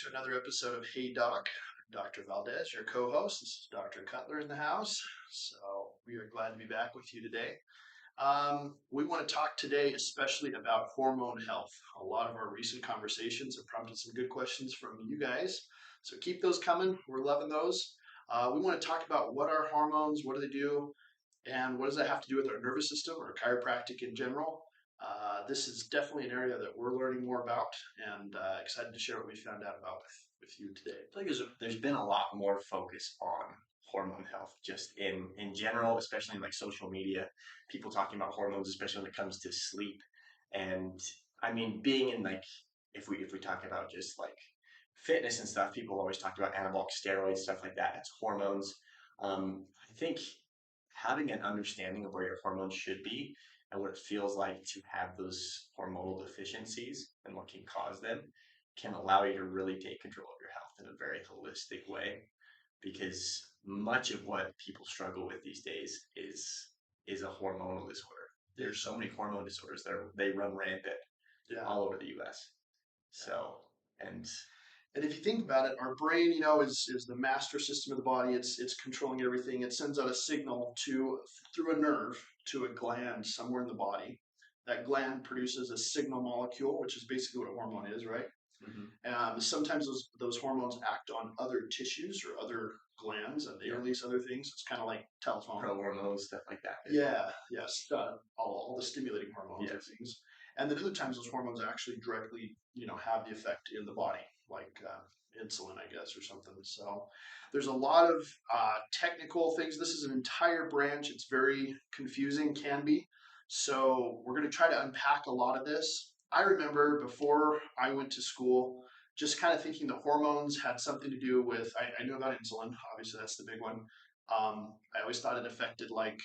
to another episode of Hey Doc. I'm Dr. Valdez, your co-host. This is Dr. Cutler in the house. So we are glad to be back with you today. We want to talk today especially about hormone health. A lot of our recent conversations have prompted some good questions from you guys. So keep those coming. We're loving those. We want to talk about what are hormones, what do they do, and what does that have to do with our nervous system or chiropractic in general. This is definitely an area that we're learning more about and excited to share what we found out about with you today. I feel like there's been a lot more focus on hormone health just in general, especially in like social media, people talking about hormones, especially when it comes to sleep. And I mean, being in like if we talk about just like fitness and stuff, people always talk about anabolic steroids, stuff like that. That's hormones. I think having an understanding of where your hormones should be and what it feels like to have those hormonal deficiencies and what can cause them can allow you to really take control of your health in a very holistic way, because much of what people struggle with these days is a hormonal disorder. There's so many hormone disorders that they run rampant Yeah. all over the US. So, and And if you think about it, our brain, is the master system of the body. It's controlling everything. It sends out a signal to through a nerve to a gland somewhere in the body. That gland produces a signal molecule, which is basically what a hormone is, right? Sometimes those hormones act on other tissues or other glands, and they release other things. It's kind of like telephone. pro hormones, stuff like that. Yeah, yes, all the stimulating hormones and things. And then other times those hormones actually directly, have the effect in the body, like insulin, I guess, or something. So there's a lot of technical things. This is an entire branch. It's very confusing, can be. So we're going to try to unpack a lot of this. I remember before I went to school, just kind of thinking the hormones had something to do with, I knew about insulin. Obviously, that's the big one. I always thought it affected like,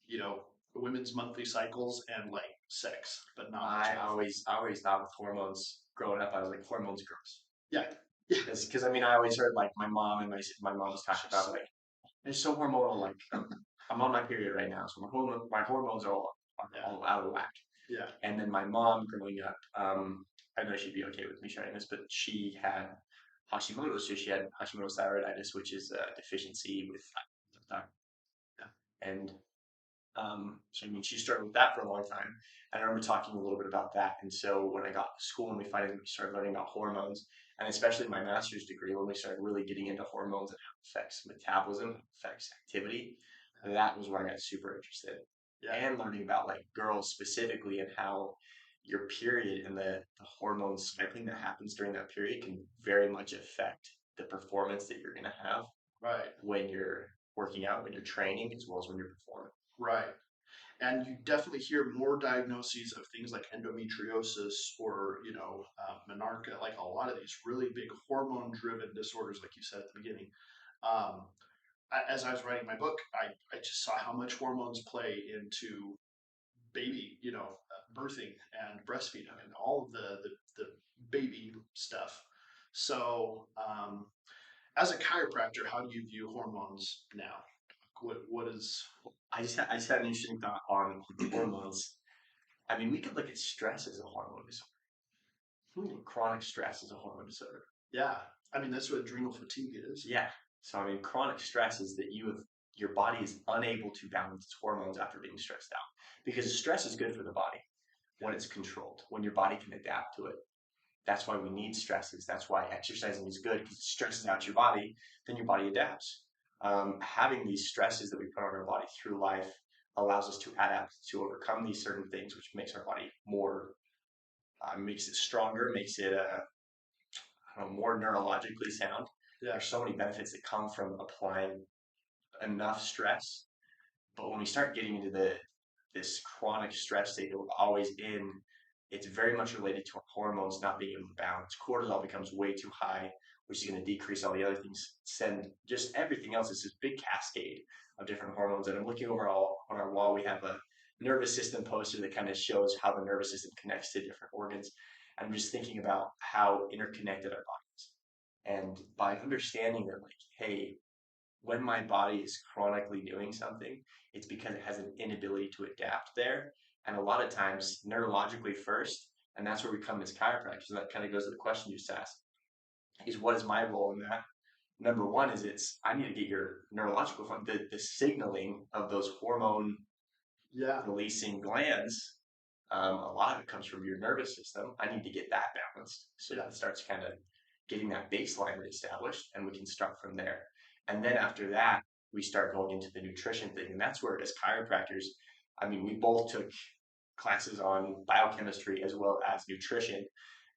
you know, women's monthly cycles and like sex, but not much I else. always thought with hormones growing up, I was like, hormones gross. Yeah. Yeah. Because I mean, I always heard like my mom and my mom was talking about like it's so hormonal. Like I'm on my period right now, so my hormones are all out of whack. Yeah. And then my mom growing up, I know she'd be okay with me sharing this, but she had Hashimoto's, so she had Hashimoto's thyroiditis, which is a deficiency with thyroid. And so I mean, she struggled with that for a long time. And I remember talking a little bit about that. And so when I got to school and we finally started learning about hormones, and especially my master's degree, when we started really getting into hormones and how it affects metabolism, affects activity, that was where I got super interested. Yeah. And learning about like girls specifically and how your period and the hormone cycling that happens during that period can very much affect the performance that you're going to have Right. when you're working out, when you're training, as well as when you're performing. Right. And you definitely hear more diagnoses of things like endometriosis or, menarche, like a lot of these really big hormone driven disorders, like you said at the beginning. Um, as I was writing my book, I just saw how much hormones play into baby, birthing and breastfeeding and all of the baby stuff. So, as a chiropractor, how do you view hormones now? What is? I just had an interesting thought on hormones. I mean, we could look at stress as a hormone disorder. Chronic stress is a hormone disorder. Yeah, I mean that's what adrenal fatigue is. Yeah. So I mean, chronic stress is that your body is unable to balance its hormones after being stressed out, because stress is good for the body when it's controlled, when your body can adapt to it. That's why we need stresses. That's why exercising is good, because it stresses out your body, then your body adapts. Having these stresses that we put on our body through life allows us to adapt to overcome these certain things, which makes our body makes it stronger, makes it more neurologically sound. Yeah. There's so many benefits that come from applying enough stress. But when we start getting into this chronic stress state that we're always in, it's very much related to our hormones not being able to balance. Cortisol becomes way too high, which is going to decrease all the other things. Send just everything else. It's this big cascade of different hormones. And I'm looking over on our wall. We have a nervous system poster that kind of shows how the nervous system connects to different organs. And I'm just thinking about how interconnected our body is. And by understanding that, like, hey, when my body is chronically doing something, it's because it has an inability to adapt there. And a lot of times, neurologically first, and that's where we come as chiropractors. And that kind of goes to the question you just asked. is what is my role in that? Number one is I need to get your neurological the signaling of those hormone Yeah. releasing glands. A lot of it comes from your nervous system. I need to get that balanced so that it starts kind of getting that baseline reestablished, and we can start from there. And then after that, we start going into the nutrition thing, and that's where, as chiropractors, I mean, we both took classes on biochemistry as well as nutrition.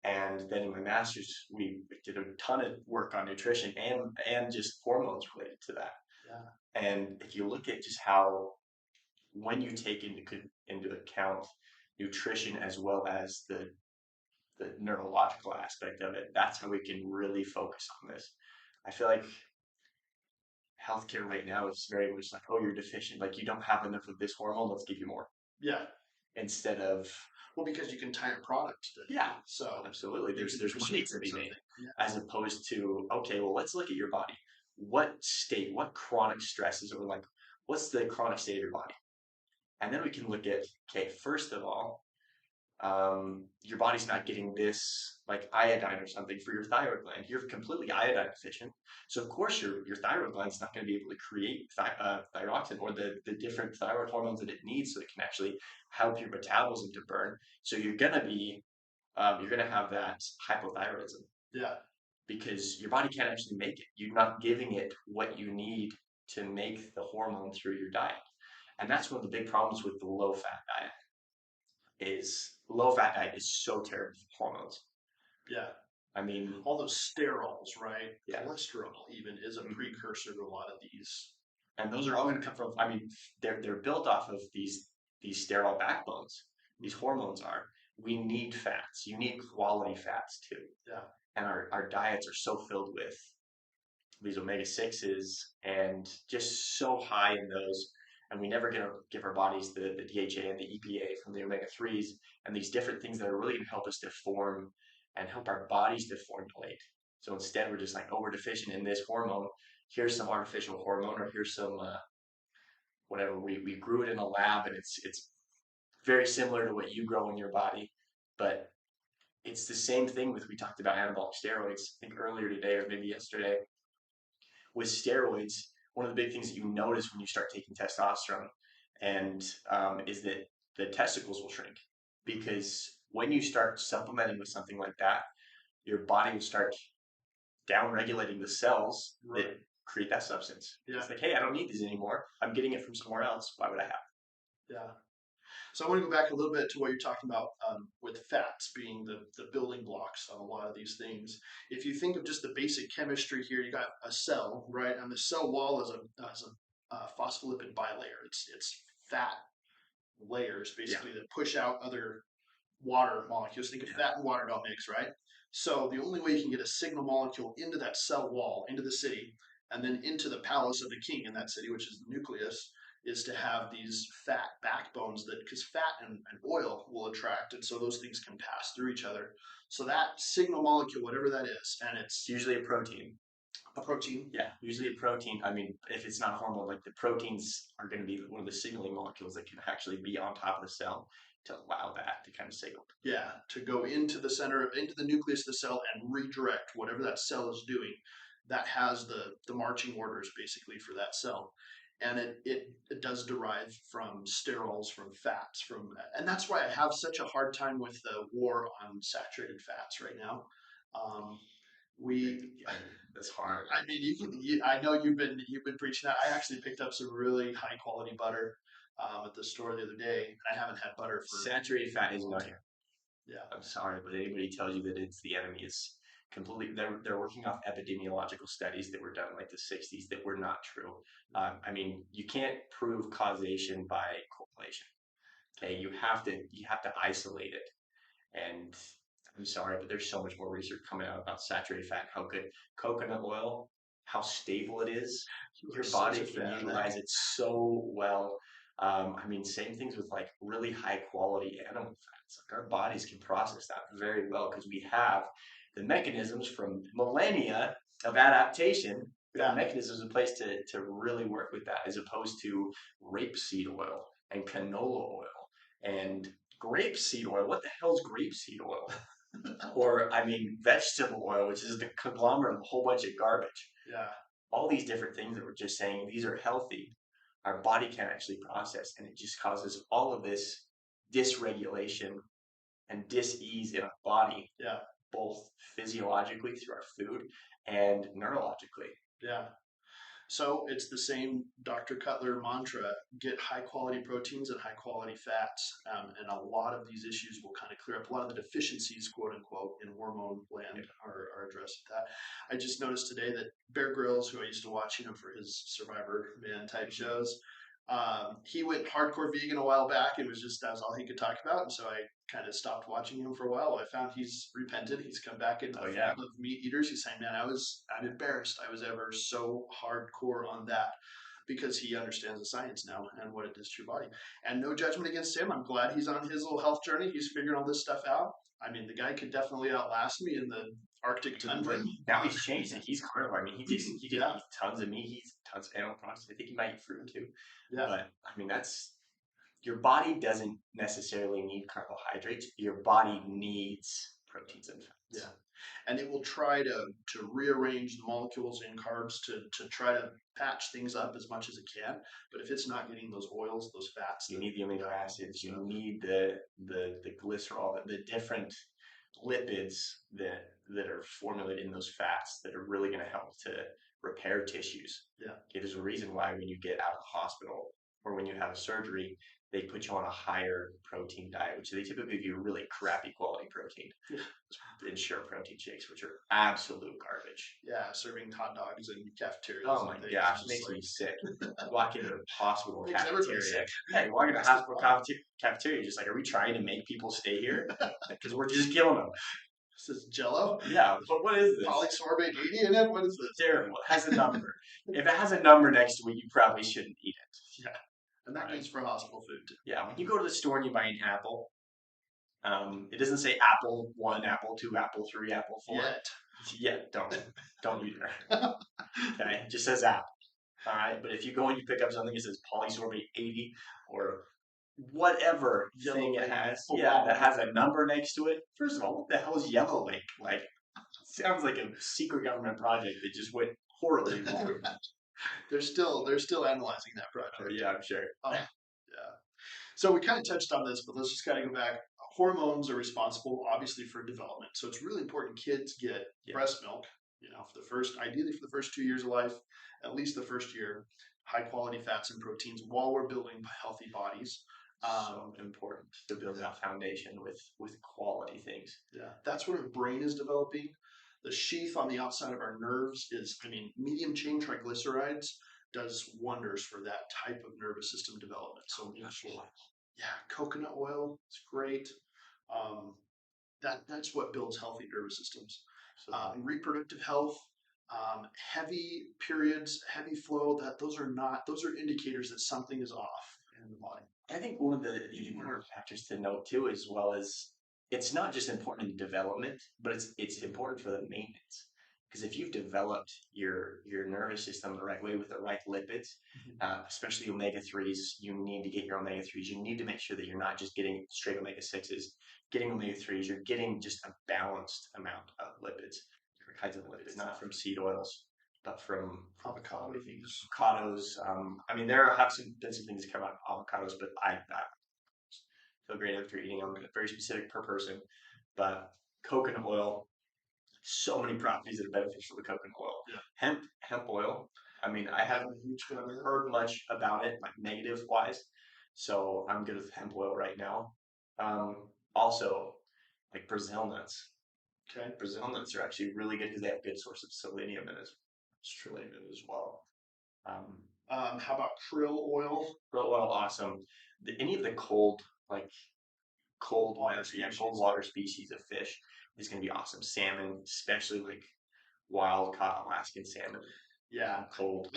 And then in my master's, we did a ton of work on nutrition and just hormones related to that. Yeah. And if you look at just how, when you take into account nutrition as well as the neurological aspect of it, that's how we can really focus on this. I feel like healthcare right now is very much like, oh, you're deficient, like you don't have enough of this hormone, let's give you more. Yeah. Instead of, well, because you can tie a product to it. Yeah, so absolutely. There's money to be made, yeah. as opposed to, okay, well, let's look at your body. What state, what chronic stresses, or like, what's the chronic state of your body? And then we can look at, okay, first of all, your body's not getting this like iodine or something for your thyroid gland. You're completely iodine deficient. So of course your thyroid gland's not going to be able to create thyroxine or the different thyroid hormones that it needs so it can actually help your metabolism to burn. So you're going to have that hypothyroidism. Yeah. Because your body can't actually make it. You're not giving it what you need to make the hormone through your diet. And that's one of the big problems with the low fat diet. Is low fat diet is so terrible for hormones. Yeah. I mean, all those sterols, right? Yeah. Cholesterol even is a precursor to a lot of these. And those are all going to come from, I mean, they're built off of these sterile backbones. These hormones are. We need fats. You need quality fats too. Yeah. And our diets are so filled with these omega-6s and just so high in those. And we never give our bodies the DHA and the EPA from the omega-3s and these different things that are really going to help us to form and help our bodies to formulate. So instead, we're just like, oh, we're deficient in this hormone. Here's some artificial hormone, or here's some whatever. We grew it in a lab, and it's very similar to what you grow in your body, but it's the same thing with, we talked about anabolic steroids, I think earlier today or maybe yesterday. With steroids, one of the big things that you notice when you start taking testosterone and is that the testicles will shrink, because when you start supplementing with something like that, your body will start down-regulating the cells that create that substance. Yeah. It's like, hey, I don't need these anymore. I'm getting it from somewhere else. Why would I have it? Yeah. So I want to go back a little bit to what you're talking about with fats being the building blocks of a lot of these things. If you think of just the basic chemistry here, you got a cell, right? And the cell wall is a phospholipid bilayer. It's fat layers basically that push out other water molecules. Think of fat and water don't mix, right? So the only way you can get a signal molecule into that cell wall, into the city, and then into the palace of the king in that city, which is the nucleus, is to have these fat backbones that, because fat and oil will attract, and so those things can pass through each other. So that signal molecule, whatever that is, and it's usually a protein. A protein? Yeah, usually a protein. I mean, if it's not a hormone, like the proteins are going to be one of the signaling molecules that can actually be on top of the cell to allow that to kind of signal. Yeah, to go into the center, into the nucleus of the cell and redirect whatever that cell is doing. That has the marching orders basically for that cell. And it does derive from sterols, from fats, and that's why I have such a hard time with the war on saturated fats right now. That's hard. I mean, I know you've been preaching that. I actually picked up some really high quality butter at the store the other day, and I haven't had butter for saturated fat is not here. Yeah, I'm sorry, but anybody tells you that it's the enemy is completely. They're working off epidemiological studies that were done in like the 60s that were not true. I mean, you can't prove causation by correlation. Okay, you have to isolate it. And I'm sorry, but there's so much more research coming out about saturated fat, how good coconut oil, how stable it is. Your body can utilize it so well. I mean, same things with like really high quality animal fats. Like our bodies can process that very well because we have the mechanisms from millennia of adaptation. We have mechanisms in place to really work with that, as opposed to rapeseed oil and canola oil and grapeseed oil. What the hell is grapeseed oil? Or, I mean, vegetable oil, which is the conglomerate of a whole bunch of garbage. Yeah, All these different things that we're just saying these are healthy, our body can't actually process, and it just causes all of this dysregulation and dis-ease in our body, yeah, both physiologically through our food and neurologically. yeah. So it's the same Dr. Cutler mantra: get high quality proteins and high quality fats. And a lot of these issues will kind of clear up. A lot of the deficiencies, quote unquote, in hormone land are addressed with that. I just noticed today that Bear Grylls, who I used to watch, for his Survivor Man type shows, he went hardcore vegan a while back and was just, that was all he could talk about. And so I kind of stopped watching him for a while. I found he's repented. He's come back into the Yeah. fold of meat eaters. He's saying, man, I'm embarrassed I was ever so hardcore on that, because he understands the science now and what it does to your body. And no judgment against him. I'm glad he's on his little health journey. He's figuring all this stuff out. I mean, the guy could definitely outlast me in the Arctic tundra. Now he's changed it. He's carnivore. I mean, he can Yeah. eat tons of meat. He eats tons of animal products. I think he might eat fruit too. Yeah. But I mean, that's your body doesn't necessarily need carbohydrates. Your body needs proteins and fats. Yeah. And it will try to rearrange the molecules in carbs to try to patch things up as much as it can. But if it's not getting those oils, those fats, you need the amino acids. You need the glycerol, the different lipids that are formulated in those fats that are really going to help to repair tissues. Yeah. Okay, there's a reason why when you get out of the hospital or when you have a surgery, they put you on a higher protein diet, which they typically give you really crappy quality protein. Ensure protein shakes, which are absolute garbage. Yeah, serving hot dogs in cafeterias. Oh my gosh, it makes me sick. Walk into a hospital cafeteria. Yeah, you walk into a hospital cafeteria, just like, are we trying to make people stay here? Because we're just killing them. This is Jello. Yeah, but what is this? Polysorbate 80 in it. What is this? Terrible. It has a number. If it has a number next to it, you probably shouldn't eat it. Yeah, and that goes for hospital food too. Yeah, when you go to the store and you buy an apple, it doesn't say apple 1, apple 2, apple 3, apple 4. Yet, don't eat it. Okay, it just says apple. All right, but if you go and you pick up something that says polysorbate 80 or whatever Yellow thing it link. has, that has a number next to it. First of all, what the hell is yellow link? Like, sounds like a secret government project that just went horribly wrong. They're still analyzing that project. Oh, yeah, I'm sure. Yeah. So we kind of touched on this, but let's just kind of go back. Hormones are responsible, obviously, for development. So it's really important kids get breast milk. Ideally for the first 2 years of life, at least the first year, high quality fats and proteins while we're building healthy bodies. So important to build that foundation with quality things. Yeah, that's where the brain is developing. The sheath on the outside of our nerves is, medium chain triglycerides does wonders for that type of nervous system development. So coconut oil is great. That's what builds healthy nervous systems. Reproductive health, heavy periods, heavy flow. Those are indicators that something is off in the body. I think one of the important factors to note too, as well as it's not just important in development, but it's important for the maintenance. Because if you've developed your nervous system the right way with the right lipids, especially omega-3s, you need to get your omega-3s. You need to make sure that you're not just getting straight omega-6s, getting omega-3s. You're getting just a balanced amount of lipids, different kinds of lipids, not from seed oils, but from avocados. There have been some things that come out of avocados, but I feel great after eating them. Very specific per person, but coconut oil. So many properties that are beneficial to coconut oil. Yeah. Hemp oil. I haven't heard much about it, like negative wise. So I'm good with hemp oil right now. Also, like Brazil nuts. Okay, Brazil nuts are actually really good because they have good source of selenium in it. As well. How about krill oil? Krill oil, awesome. Any of the cold water species of fish is going to be awesome. Salmon, especially like wild caught Alaskan salmon. Yeah, cold.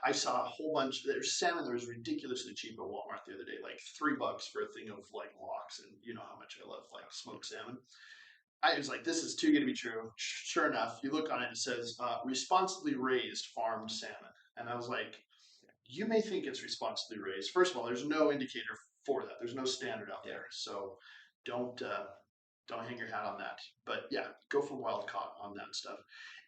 I saw a whole bunch. There's salmon that was ridiculously cheap at Walmart the other day, like $3 for a thing of like lox, and you know how much I love like smoked salmon. I was like, this is too good to be true. Sure enough, you look on it, it says responsibly raised farmed salmon. And I was like, you may think it's responsibly raised. First of all, there's no indicator for that. There's no standard out there. So don't Don't hang your hat on that. But yeah, go for wild caught on that stuff.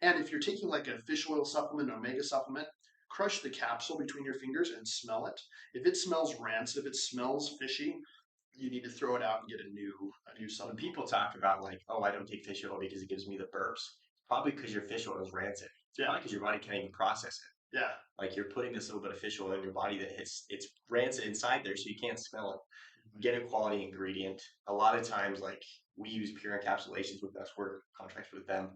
And if you're taking like a fish oil supplement, omega supplement, crush the capsule between your fingers and smell it. If it smells rancid, if it smells fishy, you need to throw it out and get a new When supplement. people talk about like, oh, I don't take fish oil because it gives me the burps, probably because your fish oil is rancid. Yeah, Probably because your body can't even process it. yeah. Like you're putting this little bit of fish oil in your body that it's rancid inside there, so you can't smell it. Get a quality ingredient. A lot of times, like we use pure encapsulations with us. We're contracted with them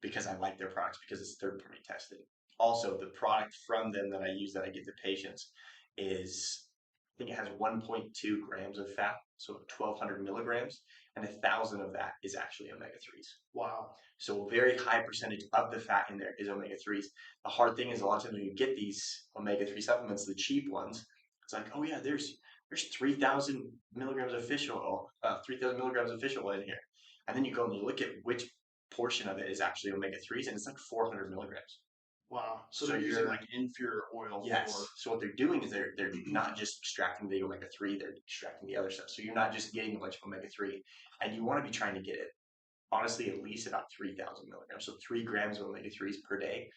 because I like their products because it's third party tested. Also, the product from them that I use that I give to patients is I think it has 1.2 grams of fat, so 1,200 milligrams, and 1,000 of that is actually omega 3s. Wow. So a very high percentage of the fat in there is omega 3s. The hard thing is a lot of times when you get these omega 3 supplements, the cheap ones, it's like, oh yeah, there's 3,000 milligrams of fish oil, 3,000 milligrams of fish oil in here. And then you go and you look at which portion of it is actually omega 3s, and it's like 400 milligrams. Wow. So So they're using you're like inferior oil for. Yes. So what they're doing is they're not just extracting the omega 3, they're extracting the other stuff. So you're not just getting a bunch of omega 3, and you want to be trying to get it honestly at least about 3,000 milligrams. So 3 grams of omega 3s per day,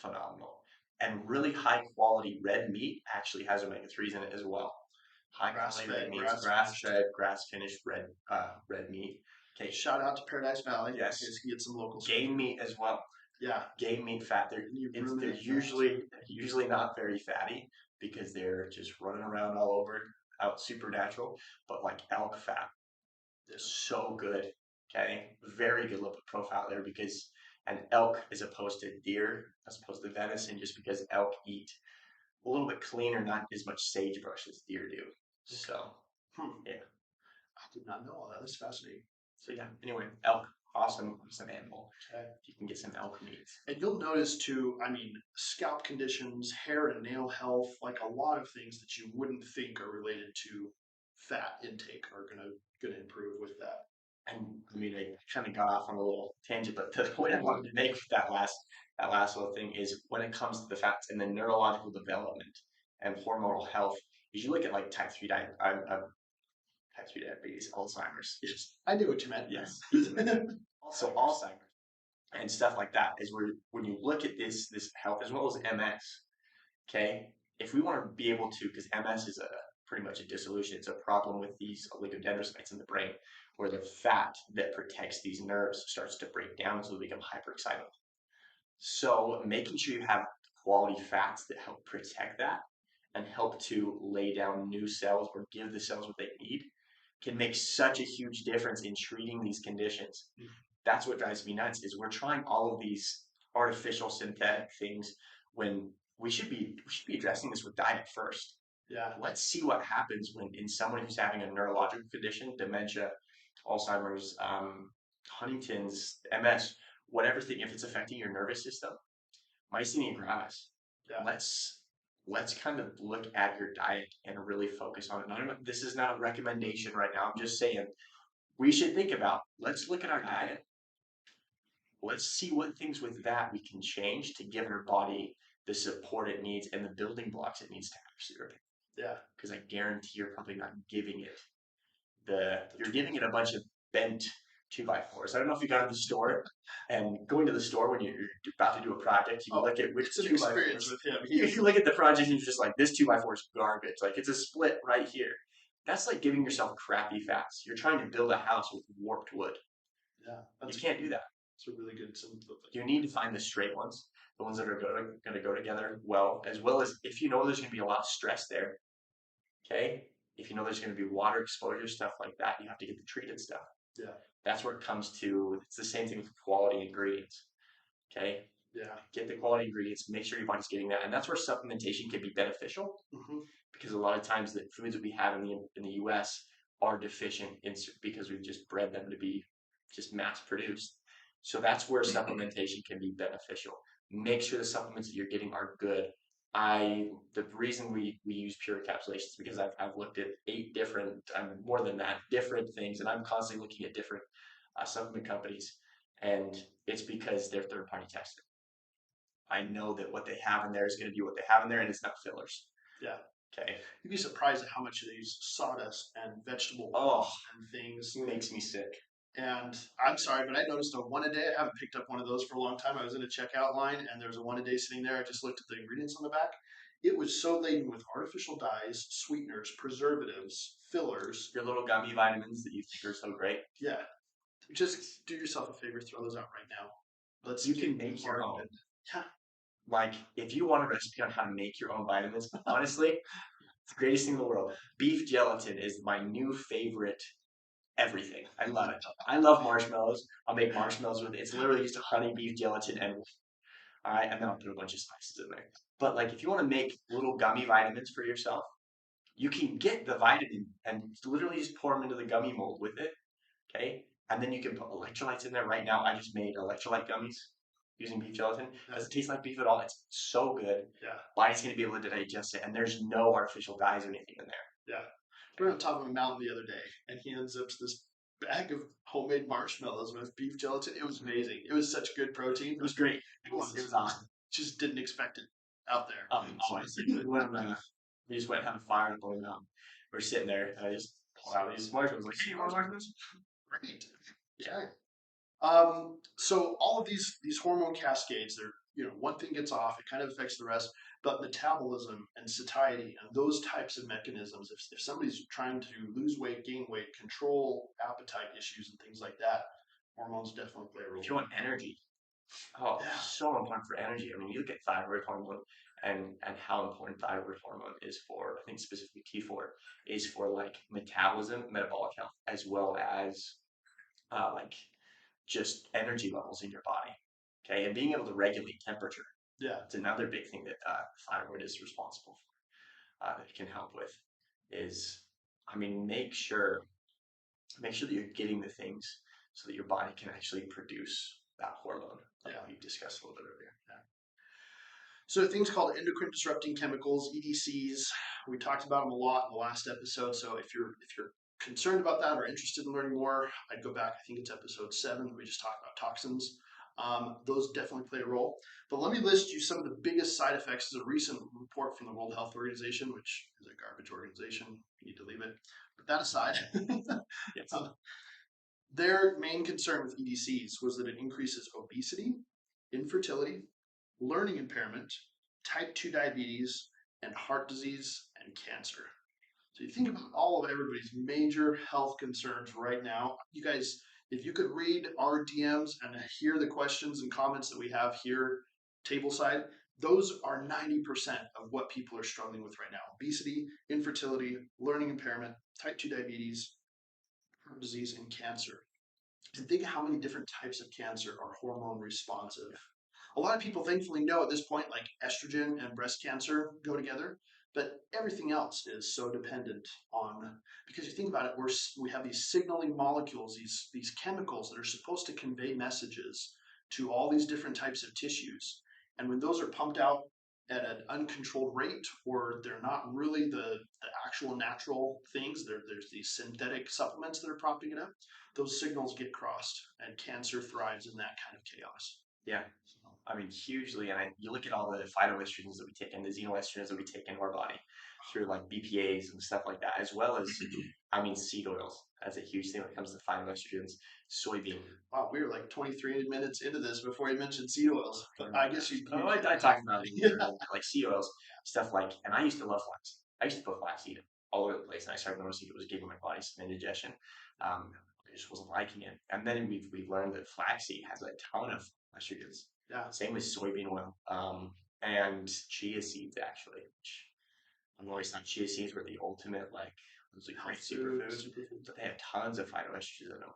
phenomenal. And really high quality red meat actually has omega 3s in it as well. High Grass quality red fed, meats, grass grass finished. fed, grass finished red meat. Okay. Shout out to Paradise Valley. Yes. You guys can get some local Game meat as well. Yeah. Game meat fat. They're usually not very fatty because they're just running around all over out supernatural. But like elk fat is so good. Okay, very good lipid profile there because an elk as opposed to deer, as opposed to venison, just because elk eat a little bit cleaner, not as much sagebrush as deer do. So yeah, I did not know all that. That's fascinating. so yeah. Anyway, elk, awesome animal. Okay. You can get some elk meat. And you'll notice too, I mean, scalp conditions, hair and nail health, like a lot of things that you wouldn't think are related to fat intake are gonna improve with that. And I mean, I kind of got off on a little tangent, but the point I wanted to make with that last little thing is when it comes to the fats and the neurological development and hormonal health, is you look at like type 3 diabetes, Alzheimer's. Yes. I knew what you meant. Yes. Also Alzheimer's and stuff like that is where when you look at this health as well as MS, okay, if we want to be able to, because MS is a pretty much a dissolution, it's a problem with these oligodendrocytes in the brain where the fat that protects these nerves starts to break down so they become hyperexcitable. So making sure you have quality fats that help protect that and help to lay down new cells or give the cells what they need can make such a huge difference in treating these conditions. That's what drives me nuts is we're trying all of these artificial synthetic things when we should be addressing this with diet first. Yeah. Let's see what happens when in someone who's having a neurological condition, dementia, Alzheimer's, Huntington's, MS, whatever thing, if it's affecting your nervous system, myasthenia gravis. Yeah. Let's kind of look at your diet and really focus on it. This is not a recommendation right now. I'm just saying we should think about let's look at our diet. Let's see what things with that we can change to give our body the support it needs and the building blocks it needs to actually repair. Yeah. Because I guarantee you're probably not giving it you're giving it a bunch of bent 2x4s. I don't know if you got to the store and going to the store when you're about to do a project, you look at which It's an 2x4s. experience with him. You look at the project and you're just like, this 2x4 is garbage. Like it's a split right here. That's like giving yourself crappy fats. You're trying to build a house with warped wood. Yeah. You can't do that. It's a really good symptom. You need to find the straight ones, the ones that are going to go together well as if you know there's going to be a lot of stress there. Okay, if you know there's going to be water exposure, stuff like that, you have to get the treated stuff. Yeah. That's where it comes to, it's the same thing with quality ingredients. Okay? Yeah. Get the quality ingredients, make sure your body's getting that. And that's where supplementation can be beneficial because a lot of times the foods that we have in the US are deficient because we've just bred them to be just mass produced. So that's where supplementation can be beneficial. Make sure the supplements that you're getting are good. The reason we use pure encapsulation is because I've looked at 8 different, more than that, different things, and I'm constantly looking at different supplement companies, and it's because they're third party tested. I know that what they have in there is going to be what they have in there, and it's not fillers. Yeah. Okay. You'd be surprised at how much of these sawdust and vegetable oil and things. It makes me sick. And I'm sorry, but I noticed a one a day. I haven't picked up one of those for a long time. I was in a checkout line and there was a one a day sitting there. I just looked at the ingredients on the back. It was so laden with artificial dyes, sweeteners, preservatives, fillers. Your little gummy vitamins that you think are so great. Yeah, just do yourself a favor, throw those out right now. Let's You get can make your hard own. and yeah, Like, if you want a recipe on how to make your own vitamins, honestly, it's the greatest thing in the world. Beef gelatin is my new favorite everything. I love it. I love marshmallows. I'll make marshmallows with it. It's literally just honey, beef gelatin, and all right, and then I'll put a bunch of spices in there. But like, if you want to make little gummy vitamins for yourself, you can get the vitamin and literally just pour them into the gummy mold with it. Okay, and then you can put electrolytes in there. Right now, I just made electrolyte gummies using beef gelatin. Doesn't taste like beef at all. It's so good. yeah, Body's gonna be able to digest it, and there's no artificial dyes or anything in there. yeah. We were on top of a mountain the other day, and he unzips this bag of homemade marshmallows with beef gelatin. It was amazing. It was such good protein. It was great. It was. It was awesome. Just didn't expect it out there. Always. We just went and had a fire up on the mountain. We're sitting there, and I just pulled out these marshmallows. Like, hey, you want marshmallows? Great. Yeah. So all of these hormone cascades, they're one thing gets off, it kind of affects the rest. But metabolism and satiety and those types of mechanisms, if somebody's trying to lose weight, gain weight, control appetite issues and things like that, hormones definitely play a role. If you want energy, oh, Yeah. so important for energy. I mean, you look at thyroid hormone and how important thyroid hormone is for, I think specifically T4, is for like metabolism, metabolic health, as well as like just energy levels in your body. Okay, and being able to regulate temperature. Yeah. It's another big thing that thyroid is responsible for. That it can help with is, I mean, make sure that you're getting the things so that your body can actually produce that hormone like we discussed a little bit earlier. Yeah. So things called endocrine disrupting chemicals, EDCs, we talked about them a lot in the last episode. So if you're concerned about that or interested in learning more, I'd go back. I think it's episode 7. We just talked about toxins. Those definitely play a role. But let me list you some of the biggest side effects. There's a recent report from the World Health Organization, which is a garbage organization. You need to leave it. But that aside, Yes. their main concern with EDCs was that it increases obesity, infertility, learning impairment, type 2 diabetes, and heart disease and cancer. So you think about all of everybody's major health concerns right now. You guys, if you could read our DMs and hear the questions and comments that we have here, tableside, those are 90% of what people are struggling with right now. Obesity, infertility, learning impairment, type 2 diabetes, heart disease, and cancer. And think of how many different types of cancer are hormone responsive. A lot of people thankfully know at this point, like estrogen and breast cancer go together, but everything else is so dependent on, because you think about it, we have these signaling molecules, these chemicals that are supposed to convey messages to all these different types of tissues. And when those are pumped out at an uncontrolled rate, or they're not really the actual natural things, there's these synthetic supplements that are propping it up, those signals get crossed, and cancer thrives in that kind of chaos. Yeah. I mean, hugely. And you look at all the phytoestrogens that we take and the xenoestrogens that we take into our body through like BPAs and stuff like that, as well as, I mean, seed oils. That's a huge thing when it comes to phytoestrogens. Soybean. Wow, we were like 23 minutes into this before you mentioned seed oils. But I guess you. Oh, I talked about it, like seed oils, stuff like, and I used to love flax. I used to put flaxseed all over the place, and I started noticing it was giving my body some indigestion. I just wasn't liking it. And then we've learned that flaxseed has a ton of estrogens. Yeah. Same with soybean oil, and chia seeds actually. Which I've always thought chia seeds were the ultimate those are great superfoods, but they have tons of phytoestrogens in them.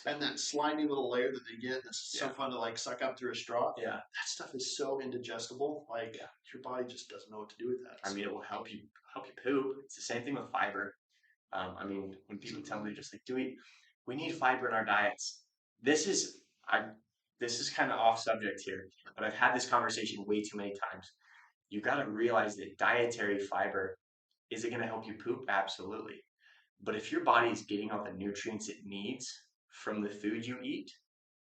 And that slimy little layer that they get, that's so fun to like suck up through a straw. Yeah. That stuff is so indigestible. Like your body just doesn't know what to do with that. I mean, it will help you poop. It's the same thing with fiber. I mean, when people tell me just like, we need fiber in our diets. This is kind of off subject here, but I've had this conversation way too many times. You got to realize that dietary fiber, is it going to help you poop? Absolutely. But if your body is getting all the nutrients it needs from the food you eat,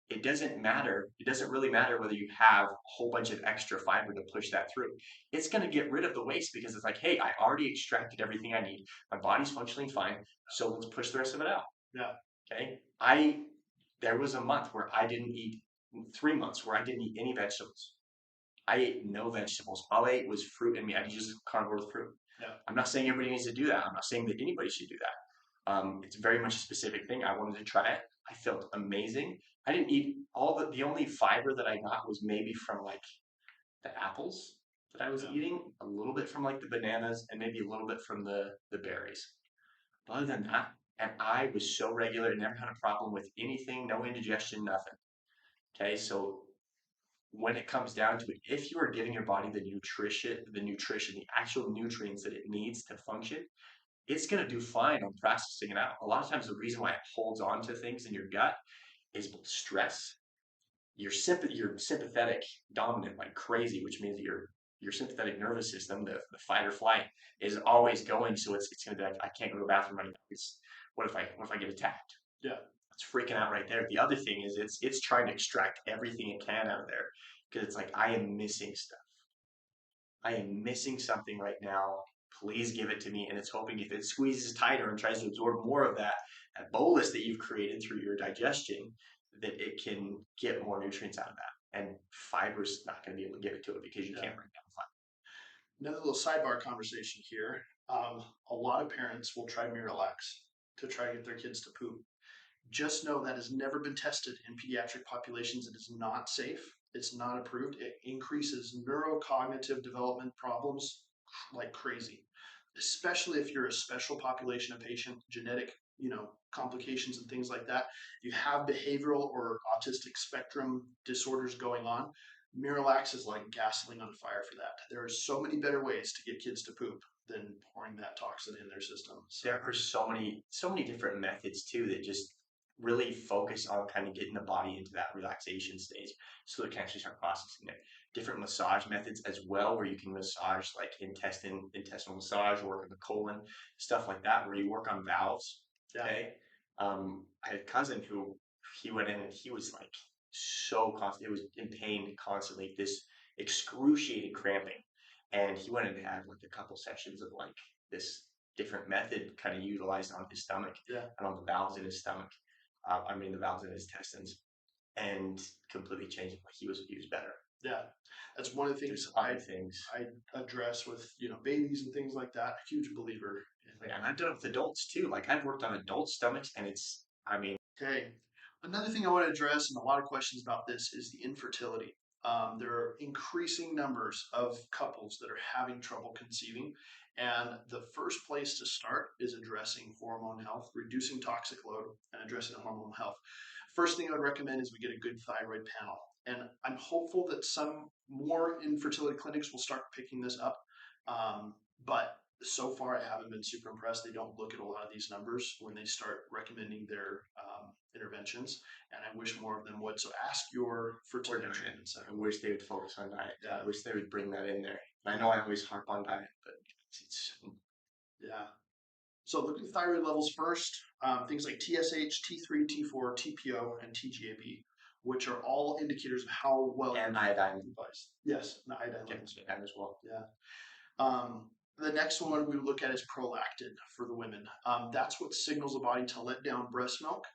it doesn't matter. It doesn't really matter whether you have a whole bunch of extra fiber to push that through. It's going to get rid of the waste because it's like, hey, I already extracted everything I need. My body's functioning fine, so let's push the rest of it out. Yeah. Okay. I There was a month where I didn't eat, 3 months where I didn't eat any vegetables. I ate no vegetables. All I ate was fruit and meat. I just carnivore with fruit. Yeah. I'm not saying everybody needs to do that. I'm not saying that anybody should do that. It's very much a specific thing. I wanted to try it. I felt amazing. I didn't eat all the only fiber that I got was maybe from like the apples that I was eating, a little bit from like the bananas, and maybe a little bit from the berries. Other than that, and I was so regular, never had a problem with anything, no indigestion, nothing. Okay, so when it comes down to it, if you are giving your body the actual nutrients that it needs to function, it's going to do fine on processing it out. A lot of times, the reason why it holds on to things in your gut is stress. Your sympathetic dominant like crazy, which means your sympathetic nervous system, the fight or flight, is always going. So it's going to be like, I can't go to the bathroom right now. What if I get attacked? Yeah. It's freaking out right there. The other thing is it's trying to extract everything it can out of there because it's like I am missing stuff. I am missing something right now. Please give it to me. And it's hoping if it squeezes tighter and tries to absorb more of that bolus that you've created through your digestion, that it can get more nutrients out of that. And fiber's not going to be able to give it to it because you can't break down fiber. Another little sidebar conversation here. A lot of parents will try Miralax to try to get their kids to poop. Just know that has never been tested in pediatric populations. It is not safe. It's not approved. It increases neurocognitive development problems like crazy, especially if you're a special population of patient, genetic, complications and things like that. You have behavioral or autistic spectrum disorders going on. Miralax is like gasoline on fire for that. There are so many better ways to get kids to poop than pouring that toxin in their system. So, There are so many different methods too that just really focus on kind of getting the body into that relaxation stage so it can actually start processing it. Different massage methods as well, where you can massage like intestinal massage, work on the colon, stuff like that, where you work on valves. yeah, Okay. I had a cousin who he went in and he was like so constant. It was in pain constantly, this excruciating cramping. And he went and had like a couple sessions of like this different method kind of utilized on his stomach yeah, and on the valves in his stomach. The valves in his intestines, and completely changed it. Like he was better. yeah. That's one of the There's things other things, I address with babies and things like that. Huge believer in. and I've done it with adults too. Like I've worked on adult stomachs, and it's Okay. Another thing I want to address, and a lot of questions about this, is the infertility. There are increasing numbers of couples that are having trouble conceiving, and the first place to start is addressing hormone health, reducing toxic load, and addressing hormone health. First thing I would recommend is we get a good thyroid panel, and I'm hopeful that some more infertility clinics will start picking this up. But so far, I haven't been super impressed. They don't look at a lot of these numbers when they start recommending their interventions, and I wish more of them would. So ask your fertility treatment center. I wish they would focus on diet. Yeah. I wish they would bring that in there. And I know I always harp on diet, but it's Yeah. So look at thyroid levels first. Things like TSH, T3, T4, TPO, and TGAB, which are all indicators of how well and iodine. device. Yes, and iodine levels. As well. Yeah. The next one we look at is prolactin for the women. That's what signals the body to let down breast milk,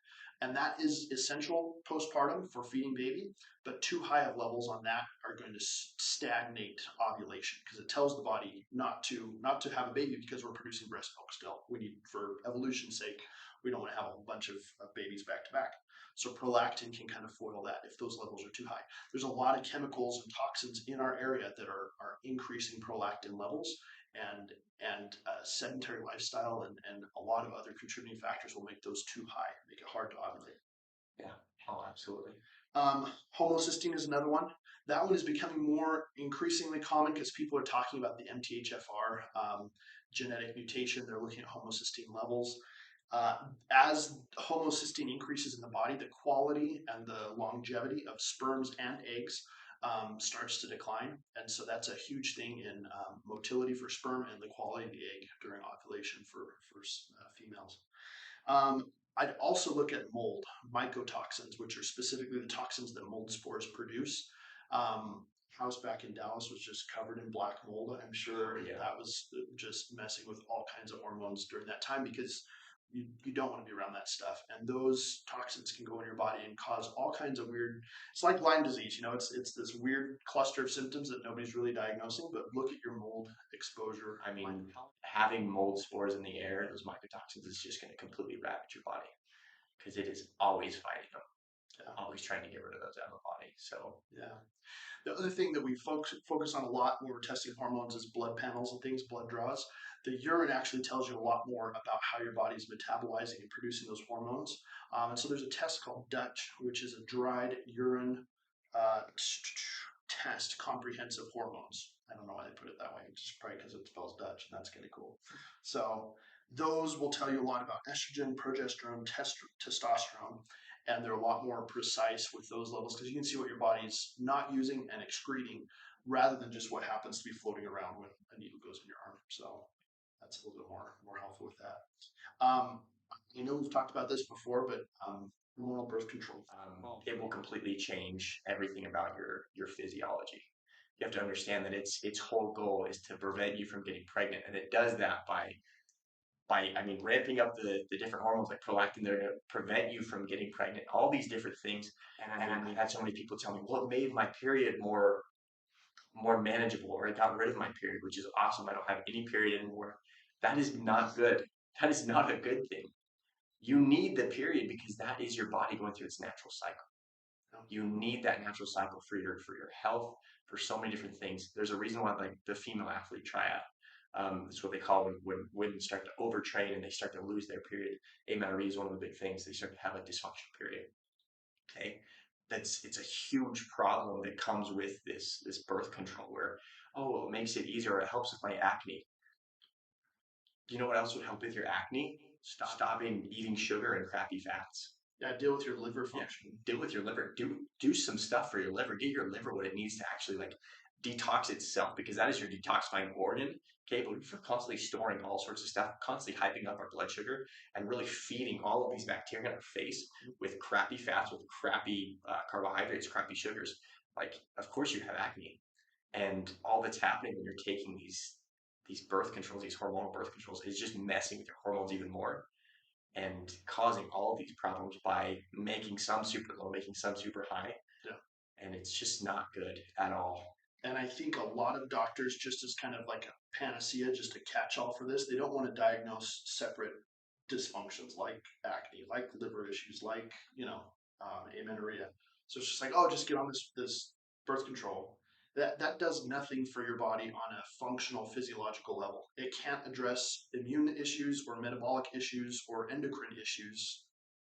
and that is essential postpartum for feeding baby. But too high of levels on that are going to stagnate ovulation because it tells the body not to have a baby because we're producing breast milk still. We need, for evolution's sake, we don't want to have a bunch of babies back to back. So prolactin can kind of foil that if those levels are too high. There's a lot of chemicals and toxins in our area that are increasing prolactin levels, and sedentary lifestyle and a lot of other contributing factors will make those too high, make it hard to ovulate. Yeah. Oh, absolutely. Homocysteine is another one. That one is becoming more increasingly common because people are talking about the MTHFR genetic mutation. They're looking at homocysteine levels. As homocysteine increases in the body, the quality and the longevity of sperms and eggs starts to decline. And so that's a huge thing in motility for sperm and the quality of the egg during ovulation for females. I'd also look at mold, mycotoxins, which are specifically the toxins that mold spores produce. House back in Dallas was just covered in black mold. I'm sure that was just messing with all kinds of hormones during that time because you don't want to be around that stuff. And those toxins can go in your body and cause all kinds of weird. It's like Lyme disease, it's this weird cluster of symptoms that nobody's really diagnosing. But look at your mold exposure. I mean, having mold spores in the air, those mycotoxins, is just going to completely ravage your body because it is always fighting them, Yeah. always trying to get rid of those out of the body. So Yeah. The other thing that we focus on a lot when we're testing hormones is blood panels and things, blood draws. The urine actually tells you a lot more about how your body's metabolizing and producing those hormones. And so there's a test called Dutch, which is a dried urine uh, test, comprehensive hormones. I don't know why they put it that way, just probably because it spells Dutch, and that's kind of cool. So those will tell you a lot about estrogen, progesterone, testosterone, and they're a lot more precise with those levels because you can see what your body's not using and excreting rather than just what happens to be floating around when a needle goes in your arm. So that's a little bit more helpful with that. I know we've talked about this before, but hormonal birth control. it will completely change everything about your physiology. You have to understand that its whole goal is to prevent you from getting pregnant, and it does that by I mean ramping up the different hormones like prolactin. They're going to prevent you from getting pregnant. All these different things. And I mean, I've had so many people tell me, "Well, it made my period more manageable, or it got rid of my period, which is awesome. I don't have any period anymore." That is not good. That is not a good thing. You need the period because that is your body going through its natural cycle. You need that natural cycle for your health, for so many different things. There's a reason why like the female athlete triad. It's what they call when women start to overtrain and they start to lose their period. Amenorrhea is one of the big things. They start to have a dysfunctional period. Okay, it's a huge problem that comes with this birth control where, oh, well, it makes it easier. It helps with my acne. Do you know what else would help with your acne? Stopping eating sugar and crappy fats. Yeah, deal with your liver Yeah, function. deal with your liver. Do some stuff for your liver. Get your liver what it needs to actually like detox itself because that is your detoxifying organ. Okay, but if we're constantly storing all sorts of stuff, constantly hyping up our blood sugar, and really feeding all of these bacteria in our face with crappy fats, with crappy carbohydrates, crappy sugars, like of course you have acne, and all that's happening when you're taking these birth controls, these hormonal birth controls, is just messing with your hormones even more and causing all of these problems by making some super low, making some super high. Yeah. And it's just not good at all. And I think a lot of doctors, just as kind of like a panacea, just a catch all for this, they don't want to diagnose separate dysfunctions like acne, like liver issues, like, amenorrhea. So it's just like, oh, just get on this birth control. That does nothing for your body on a functional physiological level. It can't address immune issues or metabolic issues or endocrine issues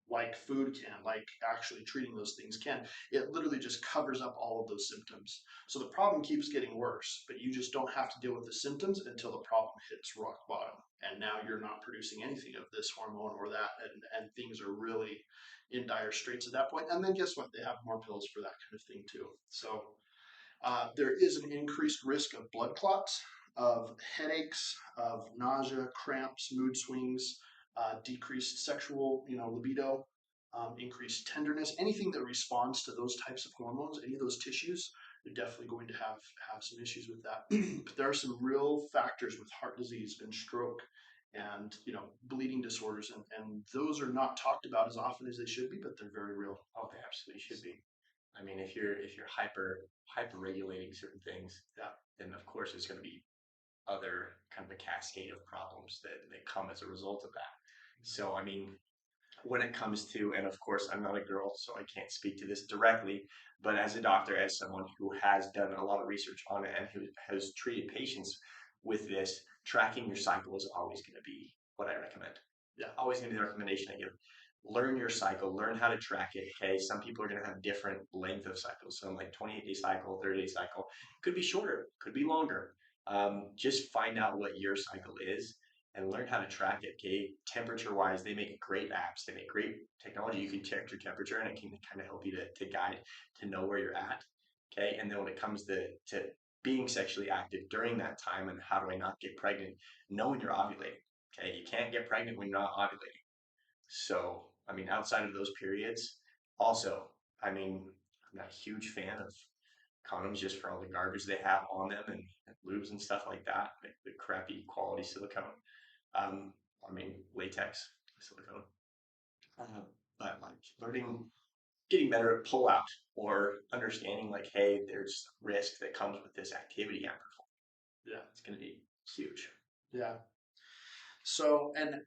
like food can, like actually treating those things can. It literally just covers up all of those symptoms. So the problem keeps getting worse, but you just don't have to deal with the symptoms until the problem hits rock bottom. And now you're not producing anything of this hormone or that, and things are really in dire straits at that point. And then guess what? They have more pills for that kind of thing too. So there is an increased risk of blood clots, of headaches, of nausea, cramps, mood swings, decreased sexual, libido, increased tenderness. Anything that responds to those types of hormones, any of those tissues, you're definitely going to have some issues with that. But there are some real factors with heart disease and stroke and bleeding disorders, and those are not talked about as often as they should be, but they're very real. Oh, they absolutely should be. I mean, if you're hyper regulating certain things, Yeah. then of course there's going to be other kind of a cascade of problems that come as a result of that. So I mean, when it comes to, and of course I'm not a girl, so I can't speak to this directly, but as a doctor, as someone who has done a lot of research on it and who has treated patients with this, tracking your cycle is always going to be what I recommend. Yeah. Always going to be the recommendation I give. Learn your cycle, learn how to track it. Okay, some people are going to have different length of cycles. So like 28-day cycle, 30-day cycle, could be shorter, could be longer. Just find out what your cycle is and learn how to track it. Okay, temperature wise, they make great apps. They make great technology. You can check your temperature, and it can kind of help you to guide to know where you're at. Okay, and then when it comes to being sexually active during that time and how do I not get pregnant, knowing you're ovulating. Okay, you can't get pregnant when you're not ovulating. So I mean, outside of those periods, also, I mean, I'm not a huge fan of condoms just for all the garbage they have on them and lubes and stuff like that, like the crappy quality silicone. I mean, latex. silicone. But like getting better at pull out or understanding like, hey, there's risk that comes with this activity after fall. Yeah, it's going to be huge. Yeah. So, and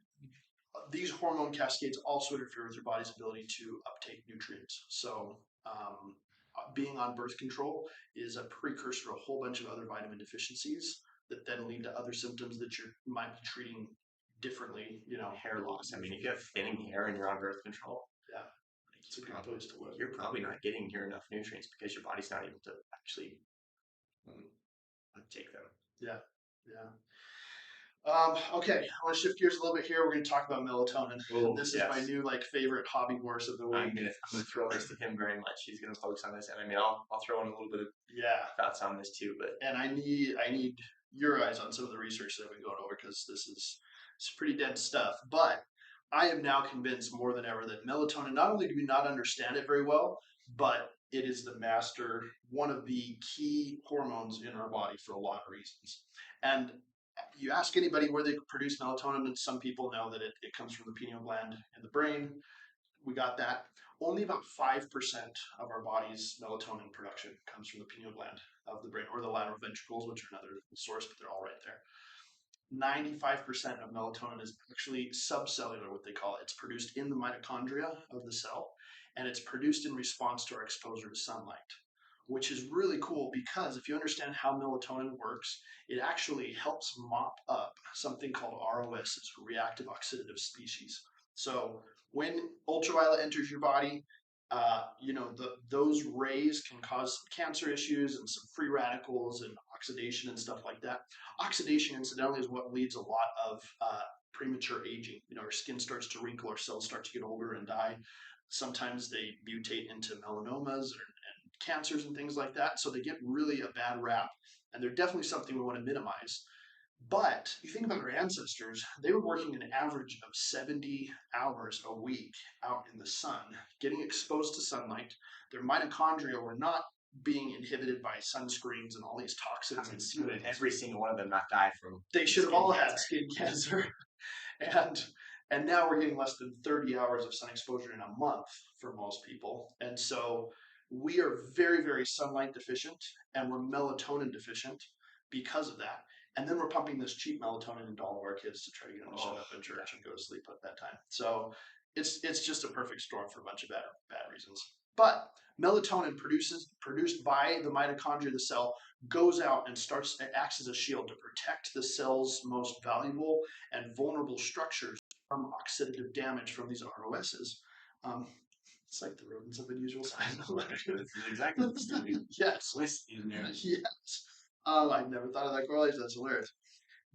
these hormone cascades also interfere with your body's ability to uptake nutrients. So, being on birth control is a precursor to a whole bunch of other vitamin deficiencies that then lead to other symptoms that you might be treating differently. Hair loss. I mean, if you have thinning hair and you're on birth control, yeah, it's a good place to live. You're probably not getting near enough nutrients because your body's not able to actually uptake them. Yeah, yeah. Okay, I want to shift gears a little bit here. We're going to talk about melatonin. This is my new favorite hobby horse of the week. I'm gonna throw this to him very much. He's gonna focus on this, and I mean, I'll throw in a little bit of thoughts on this too. But and I need your eyes on some of the research that I've been going over because this is pretty dense stuff. But I am now convinced more than ever that melatonin, not only do we not understand it very well, but it is the master, one of the key hormones in our body for a lot of reasons. And you ask anybody where they produce melatonin, and some people know that it comes from the pineal gland in the brain. We got that. Only about 5% of our body's melatonin production comes from the pineal gland of the brain, or the lateral ventricles, which are another source, but they're all right there. 95% of melatonin is actually subcellular, what they call it. It's produced in the mitochondria of the cell, and it's produced in response to our exposure to sunlight, which is really cool because if you understand how melatonin works, it actually helps mop up something called ROS, it's a reactive oxidative species. So when ultraviolet enters your body, those rays can cause cancer issues and some free radicals and oxidation and stuff like that. Oxidation, incidentally, is what leads a lot of premature aging. Our skin starts to wrinkle, our cells start to get older and die. Sometimes they mutate into melanomas and cancers and things like that. So they get really a bad rap. And they're definitely something we want to minimize. But you think about our ancestors, they were working an average of 70 hours a week out in the sun, getting exposed to sunlight. Their mitochondria were not being inhibited by sunscreens and all these toxins. And every single one of them not die from. They should have all had skin cancer. And now we're getting less than 30 hours of sun exposure in a month for most people. And so we are very, very sunlight deficient, and we're melatonin deficient because of that. And then we're pumping this cheap melatonin into all of our kids to try to get them to shut up in church and go to sleep at that time. So it's just a perfect storm for a bunch of bad reasons. But melatonin produced by the mitochondria of the cell goes out and it acts as a shield to protect the cell's most valuable and vulnerable structures from oxidative damage from these ROSs. It's like the rodents of unusual size. This is exactly what it's doing. Yes. In there. Yes. I never thought of that correlation. That's hilarious.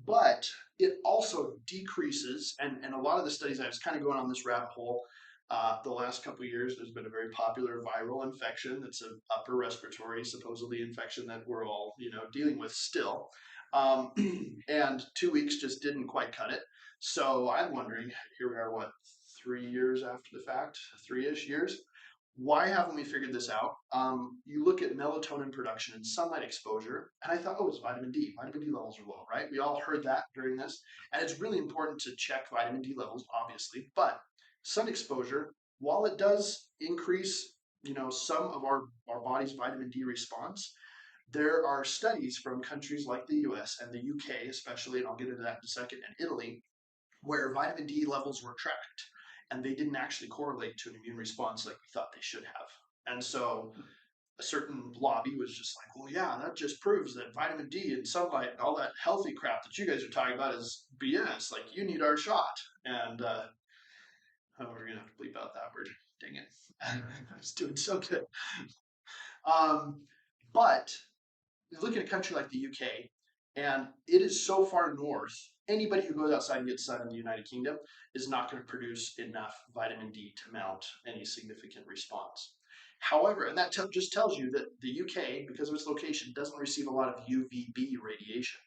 But it also decreases, and a lot of the studies, I was kind of going on this rabbit hole the last couple of years. There's been a very popular viral infection that's an upper respiratory, supposedly infection that we're all dealing with still. And 2 weeks just didn't quite cut it. So I'm wondering, here we are, 3 years after the fact, 3-ish years. Why haven't we figured this out? You look at melatonin production and sunlight exposure, and I thought, it's vitamin D. Vitamin D levels are low, right? We all heard that during this. And it's really important to check vitamin D levels, obviously. But sun exposure, while it does increase, some of our body's vitamin D response, there are studies from countries like the US and the UK, especially, and I'll get into that in a second, and Italy, where vitamin D levels were tracked, and they didn't actually correlate to an immune response like we thought they should have. And so a certain lobby was just like, well, yeah, that just proves that vitamin D and sunlight and all that healthy crap that you guys are talking about is BS. Like, you need our shot. And we're going to have to bleep out that word. Dang it. I was doing so good. But you look at a country like the UK, and it is so far north, anybody who goes outside and gets sun in the United Kingdom is not going to produce enough vitamin D to mount any significant response. However, and that just tells you that the UK, because of its location, doesn't receive a lot of UVB radiation,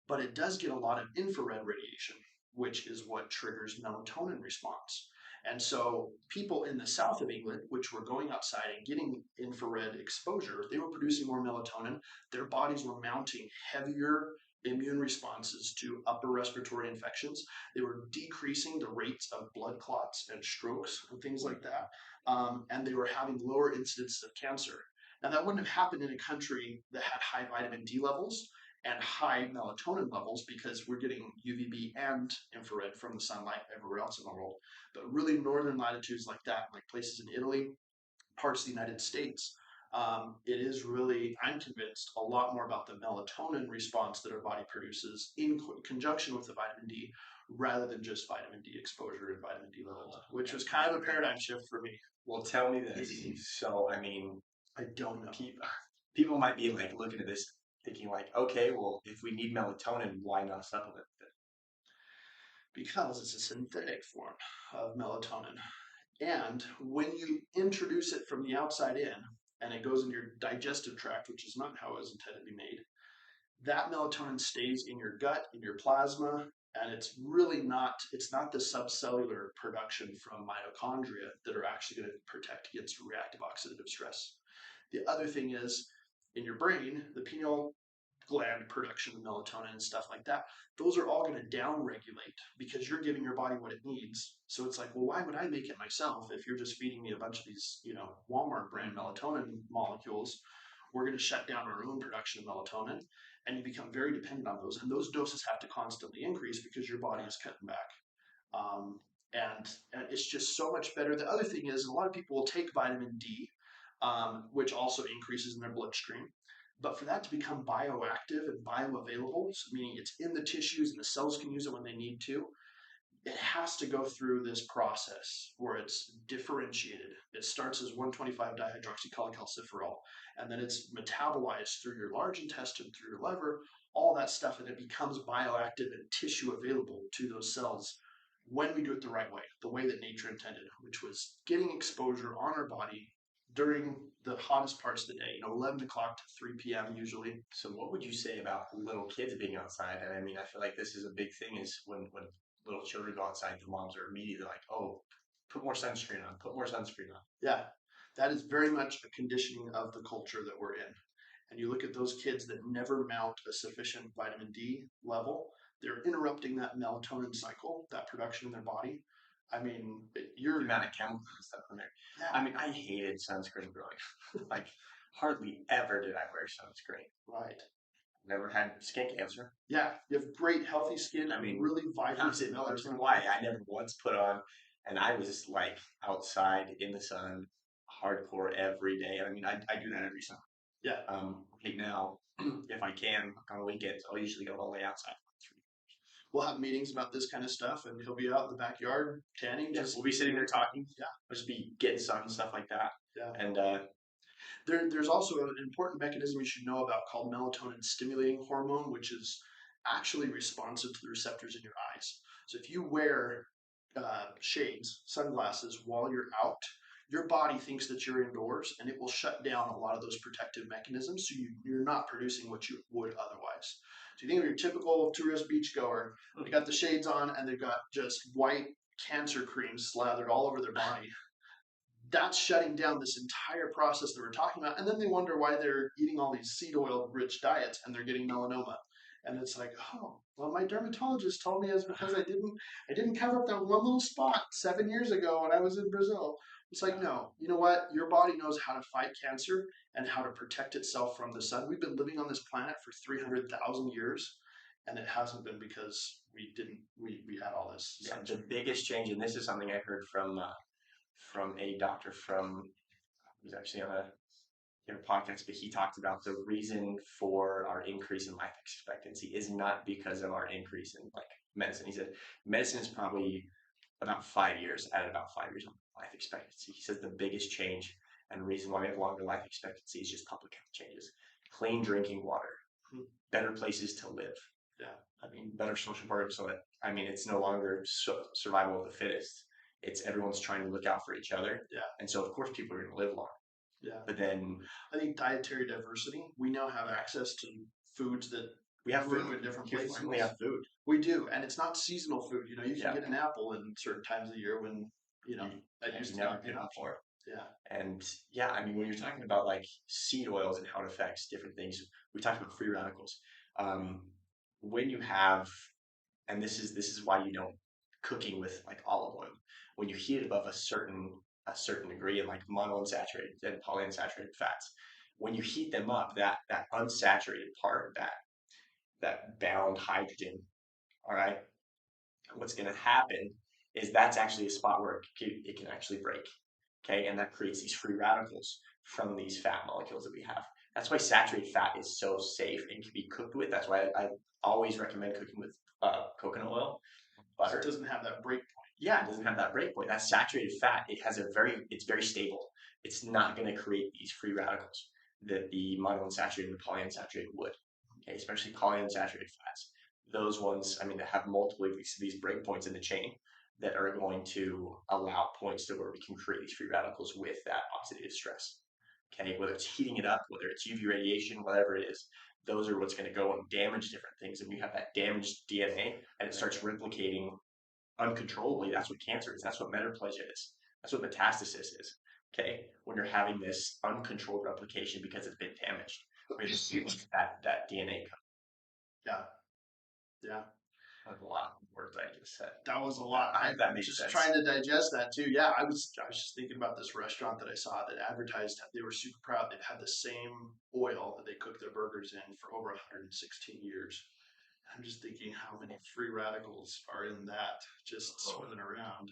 but it does get a lot of infrared radiation, which is what triggers melatonin response. And so people in the south of England, which were going outside and getting infrared exposure, they were producing more melatonin. Their bodies were mounting heavier immune responses to upper respiratory infections. They were decreasing the rates of blood clots and strokes and things like that. And they were having lower incidence of cancer. Now, that wouldn't have happened in a country that had high vitamin D levels and high melatonin levels because we're getting UVB and infrared from the sunlight everywhere else in the world. But really, northern latitudes like that, like places in Italy, parts of the United States, it is really, I'm convinced, a lot more about the melatonin response that our body produces in conjunction with the vitamin D rather than just vitamin D exposure and vitamin D levels, which was kind of a paradigm shift for me. Well, tell me this. So, I mean, I don't know. people might be like looking at this thinking like, okay, well, if we need melatonin, why not supplement it? Because it's a synthetic form of melatonin. And when you introduce it from the outside in and it goes into your digestive tract, which is not how it was intended to be made, that melatonin stays in your gut, in your plasma, and it's not the subcellular production from mitochondria that are actually going to protect against reactive oxidative stress. The other thing is in your brain, the pineal gland production of melatonin and stuff like that, those are all going to downregulate because you're giving your body what it needs. So it's like, well, why would I make it myself if you're just feeding me a bunch of these, Walmart brand melatonin molecules? We're going to shut down our own production of melatonin, and you become very dependent on those. And those doses have to constantly increase because your body is cutting back. And it's just so much better. The other thing is, a lot of people will take vitamin D, which also increases in their bloodstream. But for that to become bioactive and bioavailable, so meaning it's in the tissues and the cells can use it when they need to, it has to go through this process where it's differentiated. It starts as 125 dihydroxycholecalciferol, and then it's metabolized through your large intestine, through your liver, all that stuff, and it becomes bioactive and tissue available to those cells when we do it the right way, the way that nature intended, which was getting exposure on our body during the hottest parts of the day, 11 o'clock to 3 p.m. usually. So, what would you say about little kids being outside? And I mean, I feel like this is a big thing is when little children go outside, the moms are immediately like, oh, put more sunscreen on, put more sunscreen on. Yeah, that is very much a conditioning of the culture that we're in. And you look at those kids that never mount a sufficient vitamin D level, they're interrupting that melatonin cycle, that production in their body. I mean, the amount of chemicals and stuff in there. Yeah. I mean, I hated sunscreen growing up. Like, hardly ever did I wear sunscreen. Right. Never had skin cancer. Yeah, you have great, healthy skin. I mean, really vibrant. no reason why. I never once put on, and I was like outside in the sun, hardcore every day. I mean, I do that every summer. Yeah. Right now, if I can, on the weekends, I'll usually go all the way outside. We'll have meetings about this kind of stuff, and he'll be out in the backyard tanning. Yeah, we'll be sitting there talking. Yeah. I'll just be getting sun and stuff like that. Yeah. And there's also an important mechanism you should know about called melatonin stimulating hormone, which is actually responsive to the receptors in your eyes. So if you wear shades, sunglasses while you're out, your body thinks that you're indoors and it will shut down a lot of those protective mechanisms so you're not producing what you would otherwise. So you think of your typical tourist beachgoer, they got the shades on and they've got just white cancer cream slathered all over their body. That's shutting down this entire process that we're talking about. And then they wonder why they're eating all these seed oil rich diets and they're getting melanoma. And it's like, oh, well, my dermatologist told me it's because I didn't cover up that one little spot 7 years ago when I was in Brazil. It's like, no, you know what? Your body knows how to fight cancer and how to protect itself from the sun. We've been living on this planet for 300,000 years, and it hasn't been because we had all this. Yeah, the biggest change, and this is something I heard from a doctor from who's actually on a podcast, but he talked about the reason for our increase in life expectancy is not because of our increase in like medicine. He said medicine is probably about 5 years, at about 5 years of life expectancy. He says the biggest change and reason why we have longer life expectancy is just public health changes. Clean drinking water, better places to live. Yeah. I mean, better social programs so that, I mean, it's no longer survival of the fittest. It's everyone's trying to look out for each other. Yeah. And so, of course, people are going to live longer. Yeah. But then I think dietary diversity, we now have access to foods that we have food in different places. We have food. We do, and it's not seasonal food. You can get an apple in certain times of the year when that used to never be an option. for it. Yeah. And yeah, I mean, when you're talking about like seed oils and how it affects different things, we talked about free radicals. when you have, and this is why you don't cooking with like olive oil. When you heat it above a certain degree, and like monounsaturated and polyunsaturated fats, when you heat them up, that unsaturated part, that bound hydrogen, all right, what's going to happen is that's actually a spot where it can actually break. Okay, and that creates these free radicals from these fat molecules that we have. That's why saturated fat is so safe and can be cooked with. That's why I always recommend cooking with coconut oil, So it butter. doesn't have that break point. Yeah, it doesn't have that break point. That saturated fat, it's very stable. It's not going to create these free radicals that the monounsaturated and the polyunsaturated would. Okay, especially polyunsaturated fats. Those ones, I mean, they have multiple of these break points in the chain that are going to allow points to where we can create these free radicals with that oxidative stress. Okay, whether it's heating it up, whether it's UV radiation, whatever it is, those are what's going to go and damage different things. And we have that damaged DNA and it starts replicating uncontrollably. That's what cancer is. That's what metaplasia is. That's what metastasis is. Okay, when you're having this uncontrolled replication because it's been damaged, we just use that DNA code. Yeah, yeah. That's a lot of words I just said. That was a lot. I I'm hope that makes just sense. trying to digest that too. Yeah, I was just thinking about this restaurant that I saw that advertised. They were super proud. They've had the same oil that they cook their burgers in for over 116 years. I'm just thinking how many free radicals are in that just swimming around.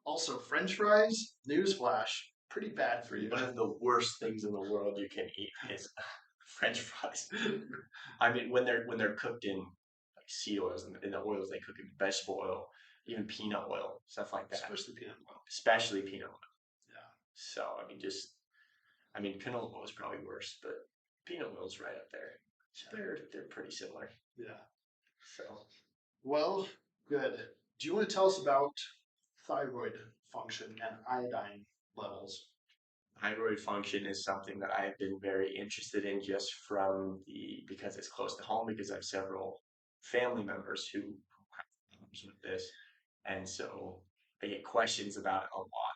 Also, French fries, newsflash, pretty bad for you. One of the worst things in the world you can eat is French fries. I mean, when they're cooked in like seed oils and in the oils they cook in vegetable oil, even peanut oil, stuff like that. Especially peanut oil. Especially peanut oil. Yeah. So I mean, peanut oil is probably worse, but peanut oil is right up there. They're pretty similar. Yeah. So Well, good. Do you want to tell us about thyroid function and iodine levels? thyroid function is something that I have been very interested in just from because it's close to home because I have several family members who have problems with this, and so I get questions about it a lot.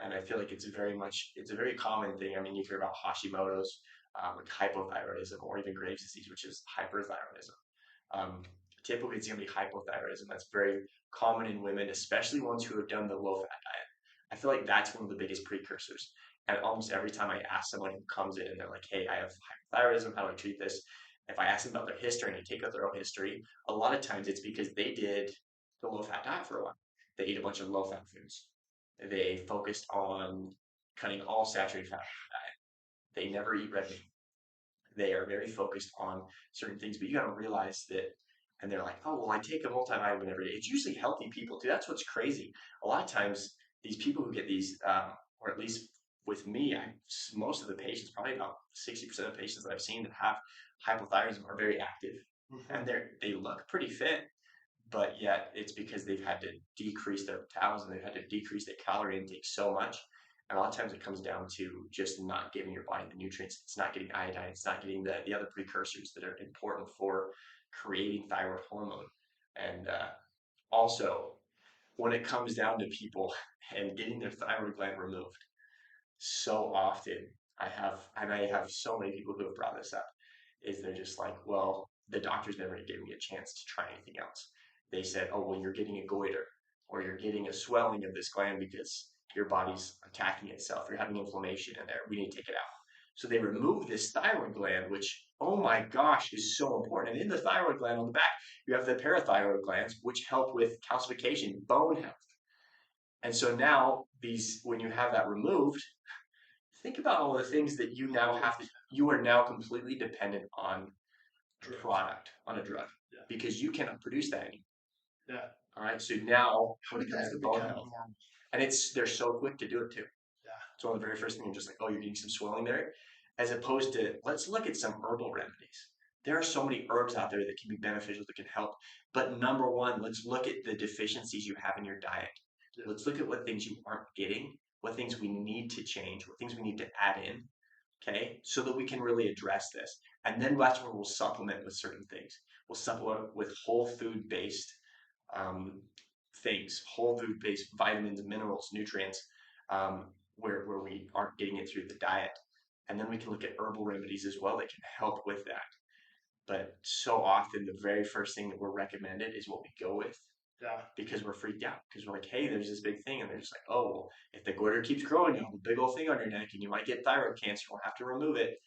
And I feel like it's a very common thing. I mean, you hear about Hashimoto's, like hypothyroidism, or even Graves' disease, which is hyperthyroidism. Um, Typically, it's going to be hypothyroidism. That's very common in women, especially ones who have done the low fat diet. I feel like that's one of the biggest precursors. And almost every time I ask someone who comes in and they're like, hey, I have hypothyroidism, how do I treat this? If I ask them about their history and I take out their own history, a lot of times it's because they did the low fat diet for a while. They ate a bunch of low fat foods. They focused on cutting all saturated fat from their diet. They never eat red meat. They are very focused on certain things, but you got to realize that. And they're like, oh, well, I take a multivitamin every day. It's usually healthy people too. That's what's crazy. A lot of times, these people who get these, or at least with me, most of the patients, probably about 60% of patients that I've seen that have hypothyroidism are very active, Mm-hmm. and they look pretty fit, but yet it's because they've had to decrease their metabolism, they've had to decrease their calorie intake so much. And a lot of times it comes down to just not giving your body the nutrients. It's not getting iodine. It's not getting the other precursors that are important for creating thyroid hormone. And also, when it comes down to people and getting their thyroid gland removed, so often I have so many people who have brought this up, is they're just like, well, the doctors never gave me a chance to try anything else. They said, oh, well, you're getting a goiter or you're getting a swelling of this gland because your body's attacking itself. You're having inflammation in there. We need to take it out. So they remove this thyroid gland, which, oh my gosh, is so important. And in the thyroid gland on the back, you have the parathyroid glands, which help with calcification, bone health. And so now when you have that removed, think about all the things that you are now completely dependent on a product, on a drug, Yeah. because you cannot produce that anymore. Yeah. All right. So now How when did it comes that to become bone health, normal? and they're so quick to do it too. Yeah. It's one of the very first things. You're just like, oh, you're getting some swelling there, as opposed to let's look at some herbal remedies. There are so many herbs out there that can be beneficial, that can help. But number one, let's look at the deficiencies you have in your diet. Yeah. Let's look at what things you aren't getting, what things we need to change, what things we need to add in, okay, so that we can really address this. And then that's where we'll supplement with certain things. We'll supplement with whole food based um, things, whole food based vitamins, minerals, nutrients, where we aren't getting it through the diet. And then we can look at herbal remedies as well that can help with that. But so often the very first thing that we're recommended is what we go with Yeah. because we're freaked out because we're like, hey, there's this big thing, and they're just like, oh, well, if the goiter keeps growing, you have a big old thing on your neck, and you might get thyroid cancer. We'll have to remove it.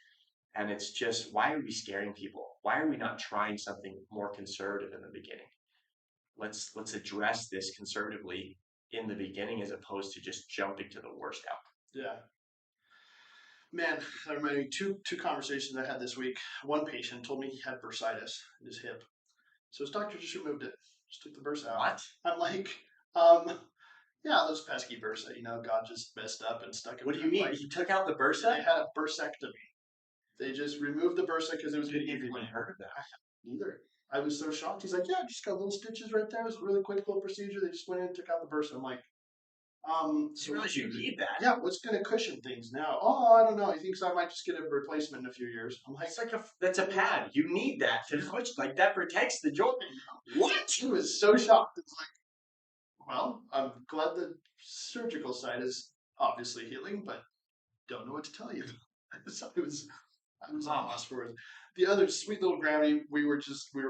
And it's just, why are we scaring people? Why are we not trying something more conservative in the beginning? Let's address this conservatively in the beginning as opposed to just jumping to the worst outcome. Yeah. Man, that reminded me two conversations I had this week. One patient told me he had bursitis in his hip, so his doctor just removed it, just took the bursa out. What? I'm like, um, yeah, those pesky bursa, God just messed up and stuck it. What do you mean? Like, He took out the they bursa? had a bursectomy. They just removed the bursa because it was getting Never even inflamed. heard of that. Neither. I was so shocked. He's like, yeah, just got little stitches right there. It was a really quick little procedure. They just went in and took out the bursa. I'm like, You realize you need that? yeah, what's going to cushion things now? Oh, I don't know. He thinks I might just get a replacement in a few years. I'm like, It's like that's a pad. You need that to like that protects the joint. What? He was so shocked. It's like, well, I'm glad the surgical side is obviously healing, but don't know what to tell you. So I was on lost for words. The other sweet little granny, we were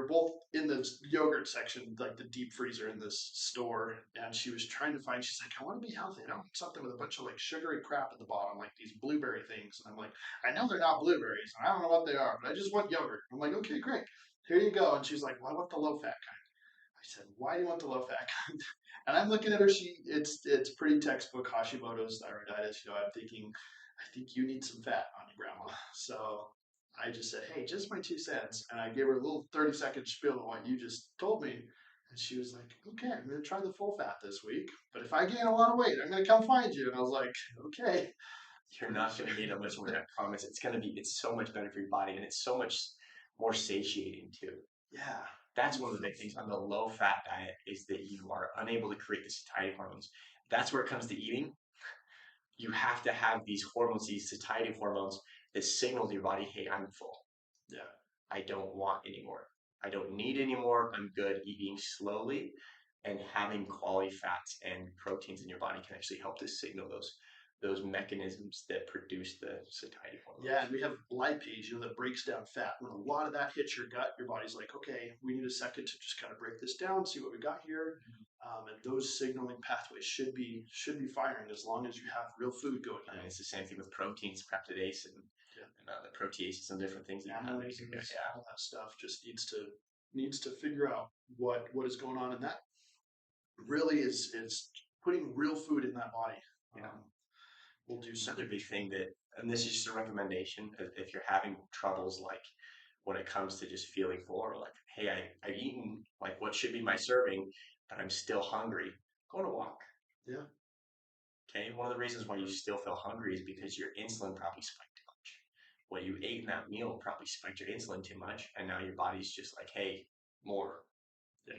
both in the yogurt section, like the deep freezer in this store, and she was trying to find. She's like, I want to be healthy. I don't want something with a bunch of like sugary crap at the bottom, like these blueberry things. And I'm like, I know they're not blueberries, and I don't know what they are, but I just want yogurt. I'm like, okay, great, here you go. And she's like, well, I want the low fat kind. I said, why do you want the low fat kind? And I'm looking at her. It's pretty textbook Hashimoto's thyroiditis. I'm thinking, I think you need some fat on you, Grandma. So I just said, hey, just my 2 cents. And I gave her a little 30-second spiel of what you just told me. And she was like, okay, I'm going to try the full fat this week. But if I gain a lot of weight, I'm going to come find you. And I was like, okay. You're not going to gain that much weight. I promise. It's so much better for your body, and it's so much more satiating too. Yeah. That's one of the big things on the low fat diet is that you are unable to create the satiety hormones. That's where it comes to eating. You have to have these hormones, these satiety hormones that signal to your body, hey, I'm full. Yeah. I don't want anymore. I don't need anymore. I'm good. Eating slowly and having quality fats and proteins in your body can actually help to signal those mechanisms that produce the satiety hormones. Yeah, and we have lipase, that breaks down fat. When a lot of that hits your gut, your body's like, okay, we need a second to just kind of break this down, see what we got here. And those signaling pathways should be firing as long as you have real food going on. And it's the same thing with proteins, peptidase, and the proteases and different things. Amylase, all that stuff just needs to figure out what is going on, and that really is putting real food in that body. We'll do another big thing and this is just a recommendation, if you're having troubles like when it comes to just feeling full or like, hey, I've eaten like what should be my serving, but I'm still hungry, go on a walk. Yeah. Okay. One of the reasons why you still feel hungry is because your insulin probably spiked too much. What you ate in that meal probably spiked your insulin too much, and now your body's just like, hey, more.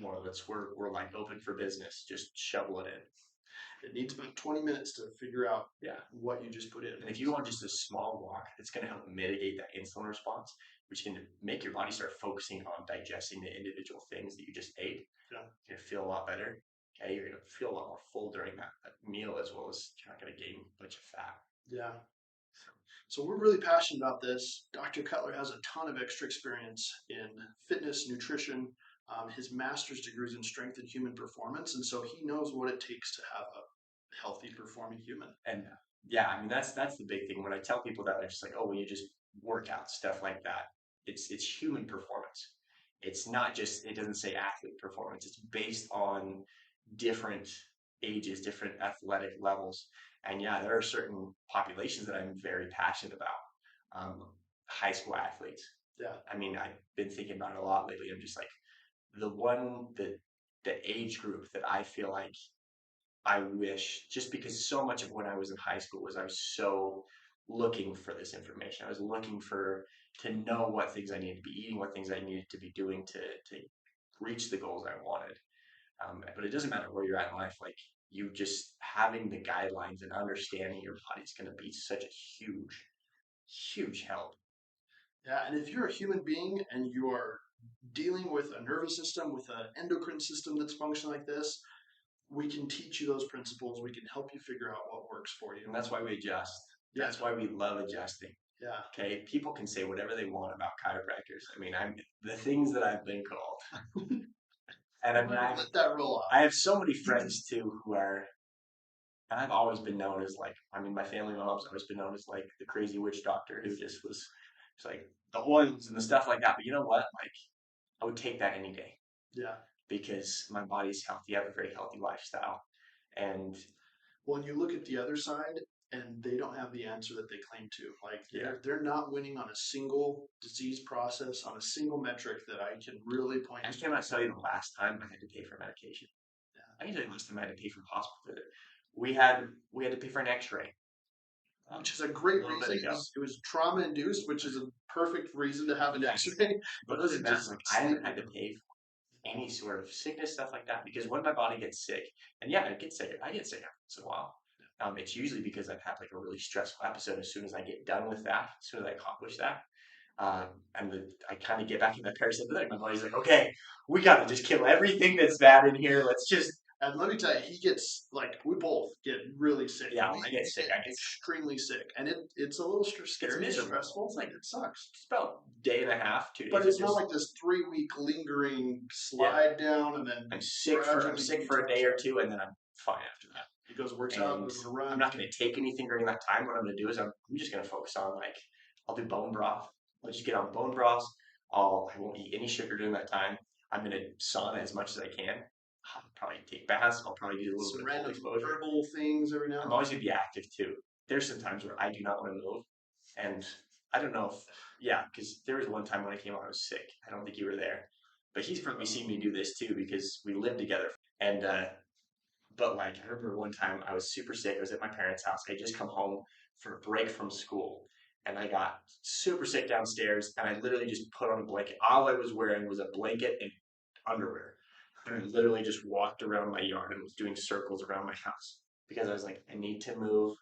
We're like open for business. Just shovel it in. It needs about 20 minutes to figure out what you just put in. And if you want just a small walk, it's going to help mitigate that insulin response, which can make your body start focusing on digesting the individual things that you just ate. Yeah. You're going to feel a lot better. Okay, you're going to feel a lot more full during that meal, as well as you're not going to gain a bunch of fat. Yeah. So we're really passionate about this. Dr. Cutler has a ton of extra experience in fitness, nutrition. His master's degree is in strength and human performance, and so he knows what it takes to have a healthy, performing human. And yeah, I mean that's the big thing. When I tell people that, they're just like, "Oh, well, you just work out stuff like that." It's human performance. It's not just. It doesn't say athlete performance. It's based on different ages, different athletic levels, and yeah, there are certain populations that I'm very passionate about. High school athletes. Yeah. I mean, I've been thinking about it a lot lately. I'm just like the age group that I feel like I wish, just because so much of when I was in high school was I was so looking for this information. I was looking to know what things I needed to be eating, what things I needed to be doing to reach the goals I wanted. But it doesn't matter where you're at in life. Like you just having the guidelines and understanding your body's going to be such a huge, huge help. Yeah, and if you're a human being and you are dealing with a nervous system, with an endocrine system that's functioning like this, we can teach you those principles. We can help you figure out what works for you. And that's why we adjust. That's why we love adjusting. Yeah. Okay, people can say whatever they want about chiropractors. I mean, I'm the things that I've been called, and I mean, Let that roll off. I have so many friends too who are, and I've always been known as like, I mean, my family, my mom's always been known as like the crazy witch doctor who just was, it's like the oils and the stuff like that. But you know what? Like, I would take that any day Yeah. because my body's healthy. I have a very healthy lifestyle, and When you look at the other side, and they don't have the answer that they claim to. Like yeah, they're not winning on a single disease process, on a single metric that I can really point I to. cannot tell you the last time I had to pay for medication. I can tell you the last time I had to pay for a hospital visit. We had to pay for an X-ray Which is a a great little bit reason. ago. It was trauma induced, which is a perfect reason to have an X-ray. But It other than wasn't that, just like I sleep. haven't had to pay for any sort of sickness stuff like that because when my body gets sick, and yeah, I get sick. I get sick every once in a while. It's usually because I've had like a really stressful episode. As soon as I get done with that, as soon as I accomplish that, I kind of get back in that parasympathetic. My body's like, okay, we got to just kill everything that's bad in here. Let's just. And let me tell you, he gets like we both get really sick. Yeah, when I get sick, I get extremely sick, and it's a little scary, it's miserable. stressful. It's like it sucks. it's about a day and a half, 2 days. But it's not like this 3 week lingering slide down, and then I'm sick for a day or two, and then I'm fine after that. He goes works out, goes on a run. I'm not going to take anything during that time. What I'm going to do is I'm just going to focus on like I'll do bone broth. I'll just get on bone broth. I won't eat any sugar during that time. I'm going to sauna as much as I can. I'll probably take baths. I'll probably do a little Some bit of cold random exposure. herbal things every now and I'm then. always going to be active too. There's some times where I do not want to move, and I don't know if because there was one time when I came out I was sick. I don't think you were there, but he's probably seen me do this too because we lived together. And but like I remember one time I was super sick. I was at my parents' house. I had just come home for a break from school, and I got super sick downstairs. And I literally just put on a blanket. All I was wearing was a blanket and underwear. And I literally just walked around my yard and was doing circles around my house because I was like, I need to move.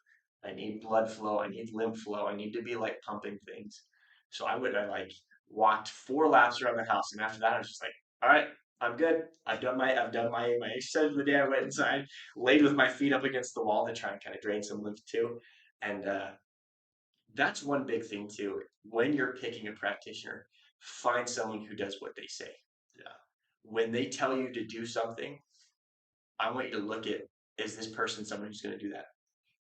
I need blood flow. I need lymph flow. I need to be like pumping things. So I like walked 4 laps around the house, and after that I was just like, all right, I'm good. I've done my exercise of the day. I went inside, laid with my feet up against the wall to try and kind of drain some lymph too. And that's one big thing too. When you're picking a practitioner, find someone who does what they say. Yeah. When they tell you to do something, I want you to look at, is this person someone who's going to do that?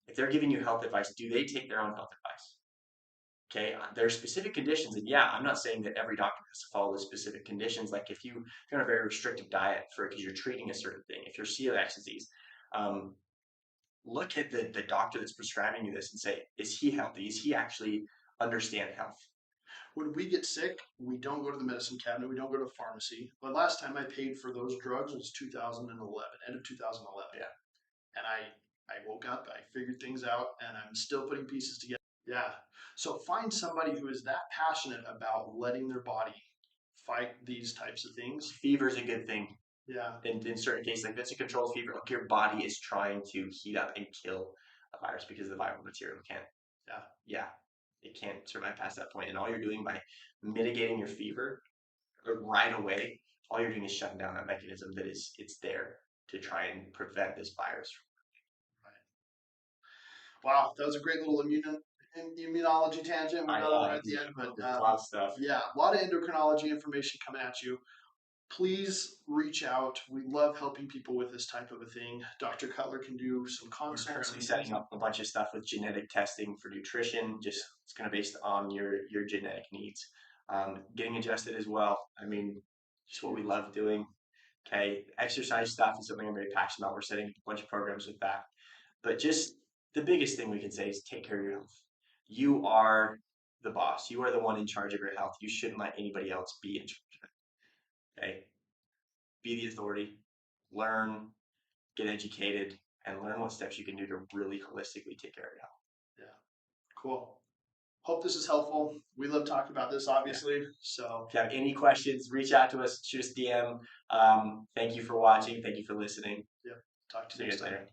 If they're giving you health advice, do they take their own health advice? Okay, there are specific conditions, and yeah, I'm not saying that every doctor has to follow the specific conditions. Like if you're on a very restrictive diet for because you're treating a certain thing, if you're celiac disease, um, look at the doctor that's prescribing you this and say, is he healthy? Is he actually understand health? When we get sick, we don't go to the medicine cabinet. We don't go to the pharmacy. The last time I paid for those drugs was 2011, end of 2011. Yeah. And I woke up, I figured things out, and I'm still putting pieces together. Yeah. So find somebody who is that passionate about letting their body fight these types of things. Fever is a good thing. Yeah. In certain cases, like that's a controlled fever. Like your body is trying to heat up and kill a virus because the viral material can't. Yeah, it can't survive past that point. And all you're doing by mitigating your fever right away, all you're doing is shutting down that mechanism that it's there to try and prevent this virus. Right. Wow, that was a great little immunology tangent. We got right at the end, but a lot of stuff. Yeah, a lot of endocrinology information coming at you. Please reach out. We love helping people with this type of a thing. Dr. Cutler can do some consults. We're currently setting up a bunch of stuff with genetic testing for nutrition. Just it's going to be based on your genetic needs. Getting adjusted as well. I mean, just what we love doing. Okay, exercise stuff is something I'm very passionate about. We're setting up a bunch of programs with that. But just the biggest thing we can say is take care of your health. You are the boss. You are the one in charge of your health. You shouldn't let anybody else be in charge of it. Okay? Be the authority. Learn, get educated, and learn what steps you can do to really holistically take care of your health. Yeah. Cool. Hope this is helpful. We love talking about this, obviously. Yeah. So if you have any questions, reach out to us, shoot us DM. Thank you for watching. Thank you for listening. Yeah. Talk to you guys later.